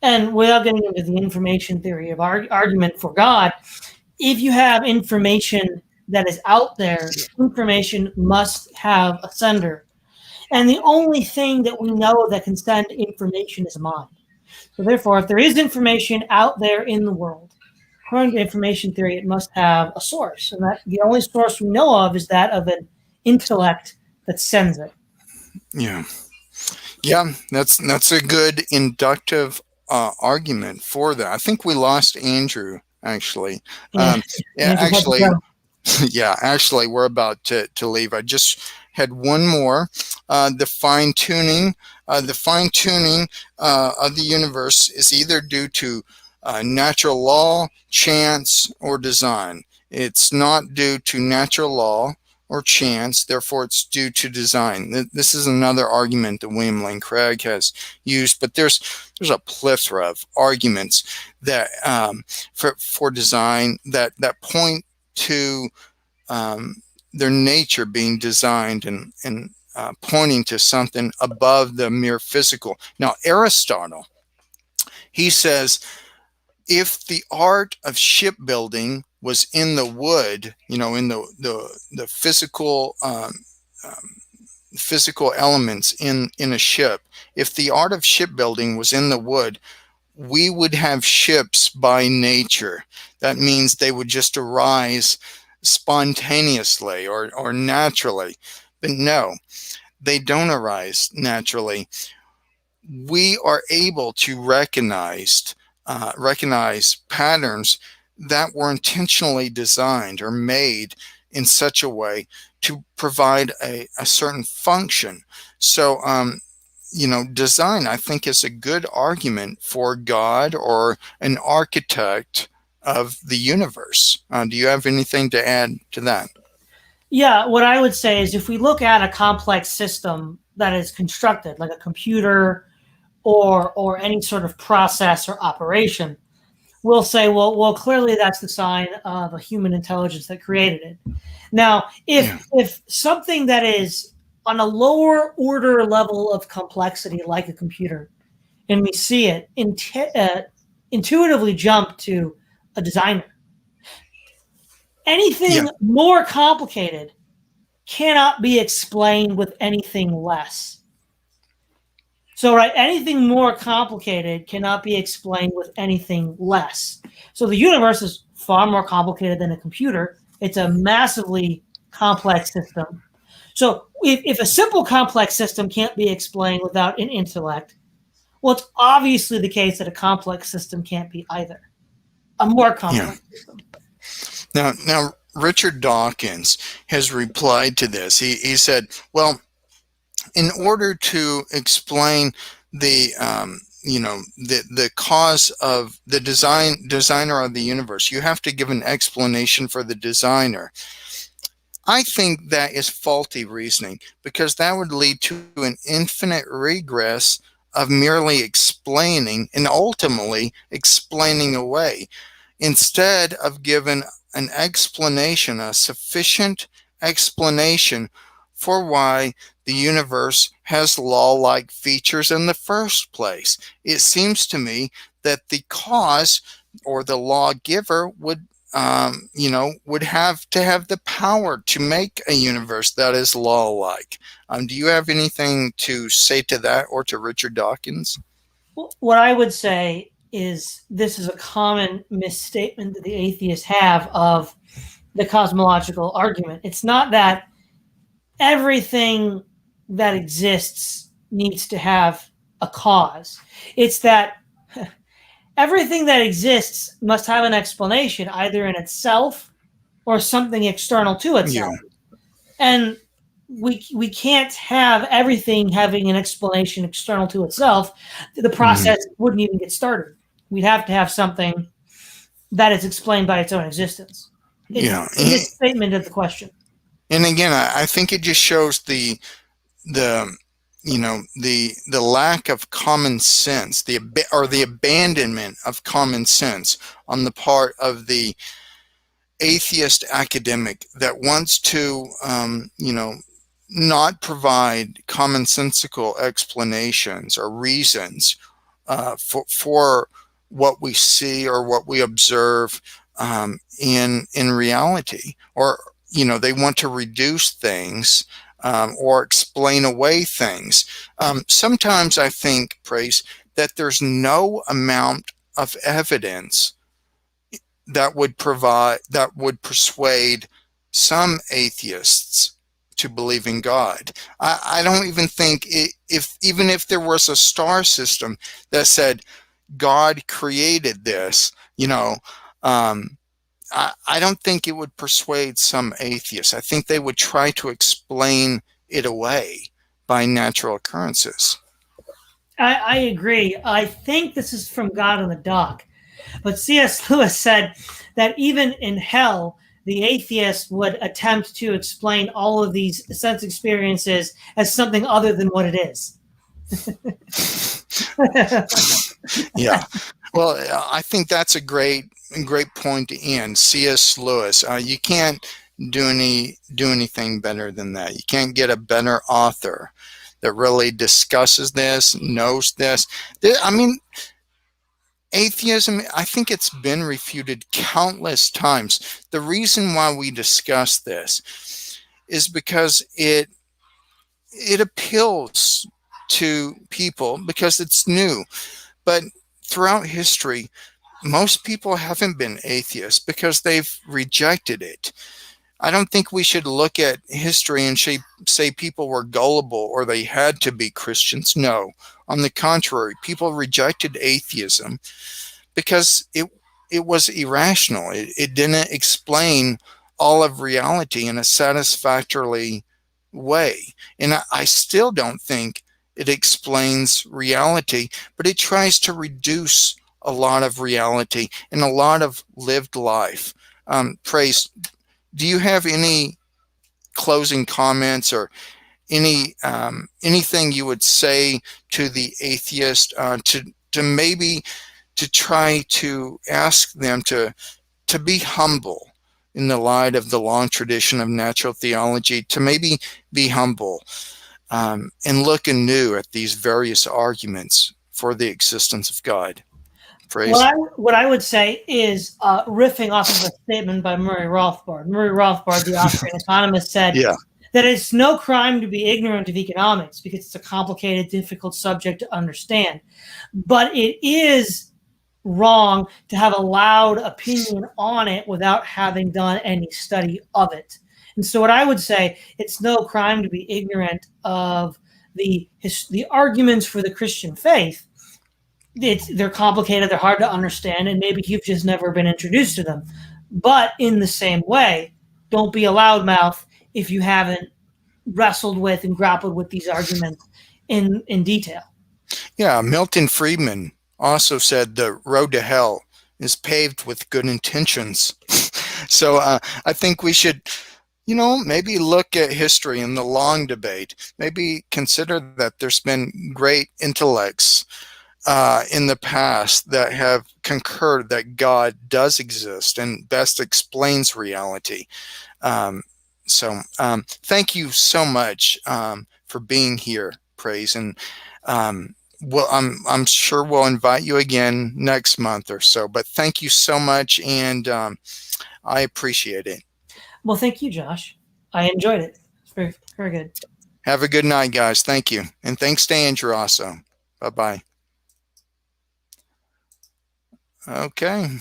S3: And without getting into the information theory of argument for God, if you have information that is out there, information must have a sender. And the only thing that we know that can send information is mind. So therefore, if there is information out there in the world, according to information theory, it must have a source. And that the only source we know of is that of an intellect that sends it.
S1: Yeah. Yeah, that's a good inductive argument for that. I think we lost Andrew, actually.
S3: Yeah.
S1: Actually, yeah, actually, we're about to leave. I just had one more. The fine-tuning of the universe is either due to natural law, chance, or design. It's not due to natural law or chance, therefore it's due to design. This is another argument that William Lane Craig has used, but there's a plethora of arguments that for design that point to their nature being designed and pointing to something above the mere physical. Now, Aristotle, he says, if the art of shipbuilding was in the wood, in the physical elements in a ship, if the art of shipbuilding was in the wood, we would have ships by nature. That means they would just arise spontaneously or naturally. But no, they don't arise naturally. We are able to recognize patterns that were intentionally designed or made in such a way to provide a certain function. So, design, I think, is a good argument for God or an architect of the universe. Do you have anything to add to that?
S3: Yeah, what I would say is if we look at a complex system that is constructed, like a computer or any sort of process or operation, we'll say, well, clearly that's the sign of a human intelligence that created it. Now, if something that is on a lower order level of complexity, like a computer, and we see it, intuitively jump to a designer. Anything more complicated cannot be explained with anything less. So, right, anything more complicated cannot be explained with anything less. So the universe is far more complicated than a computer. It's a massively complex system. So if a simple complex system can't be explained without an intellect, well, it's obviously the case that a complex system can't be either. A more complex system.
S1: Now, Richard Dawkins has replied to this. He said, well, in order to explain the cause of the designer of the universe, you have to give an explanation for the designer. I think that is faulty reasoning, because that would lead to an infinite regress of merely explaining and ultimately explaining away, instead of giving an explanation, a sufficient explanation for why the universe has law-like features in the first place. It seems to me that the cause or the lawgiver would have to have the power to make a universe that is law-like. Do you have anything to say to that or to Richard Dawkins?
S3: What I would say is this is a common misstatement that the atheists have of the cosmological argument. It's not that everything that exists needs to have a cause. It's that everything that exists must have an explanation, either in itself or something external to itself. Yeah. And we can't have everything having an explanation external to itself. The process wouldn't even get started. We'd have to have something that is explained by its own existence. It's a statement of the question.
S1: And again, I think it just shows the lack of common sense, the abandonment of common sense on the part of the atheist academic that wants to, not provide commonsensical explanations or reasons for what we see or what we observe in reality, or they want to reduce things or explain away things. Sometimes I think, Praise, that there's no amount of evidence that would persuade some atheists to believe in God. I don't even think even if there was a star system that said God created this, I don't think it would persuade some atheists. I think they would try to explain it away by natural occurrences.
S3: I agree. I think this is from God in the Dock. But C.S. Lewis said that even in hell, the atheist would attempt to explain all of these sense experiences as something other than what it is.
S1: Yeah. Well, I think that's a great point to end. C.S. Lewis. You can't do anything better than that. You can't get a better author that really discusses this, knows this. I mean, atheism, I think it's been refuted countless times. The reason why we discuss this is because it appeals to people because it's new. But throughout history, most people haven't been atheists because they've rejected it. I don't think we should look at history and say people were gullible or they had to be Christians. No. On the contrary, people rejected atheism because it was irrational. It didn't explain all of reality in a satisfactory way. And I still don't think it explains reality, but it tries to reduce a lot of reality and a lot of lived life. Praise, do you have any closing comments or anything you would say to the atheist to maybe to try to ask them to be humble in the light of the long tradition of natural theology, to maybe be humble and look anew at these various arguments for the existence of God? Praise.
S3: What I would say is riffing off of a statement by Murray Rothbard. Murray Rothbard, the Austrian economist, said that it's no crime to be ignorant of economics because it's a complicated, difficult subject to understand. But it is wrong to have a loud opinion on it without having done any study of it. And so what I would say, it's no crime to be ignorant of the arguments for the Christian faith. They're complicated, they're hard to understand, and maybe you've just never been introduced to them. But in the same way, don't be a loudmouth if you haven't wrestled with and grappled with these arguments in detail. Yeah,
S1: Milton Friedman also said the road to hell is paved with good intentions. So I think we should, maybe look at history in the long debate, maybe consider that there's been great intellects in the past that have concurred that God does exist and best explains reality. So thank you so much for being here, Praise. And well, I'm sure we'll invite you again next month or so. But thank you so much, and I appreciate it.
S3: Well, thank you, Josh. I enjoyed it. It's very, very good.
S1: Have a good night, guys. Thank you. And thanks to Andrew also. Bye-bye. Okay.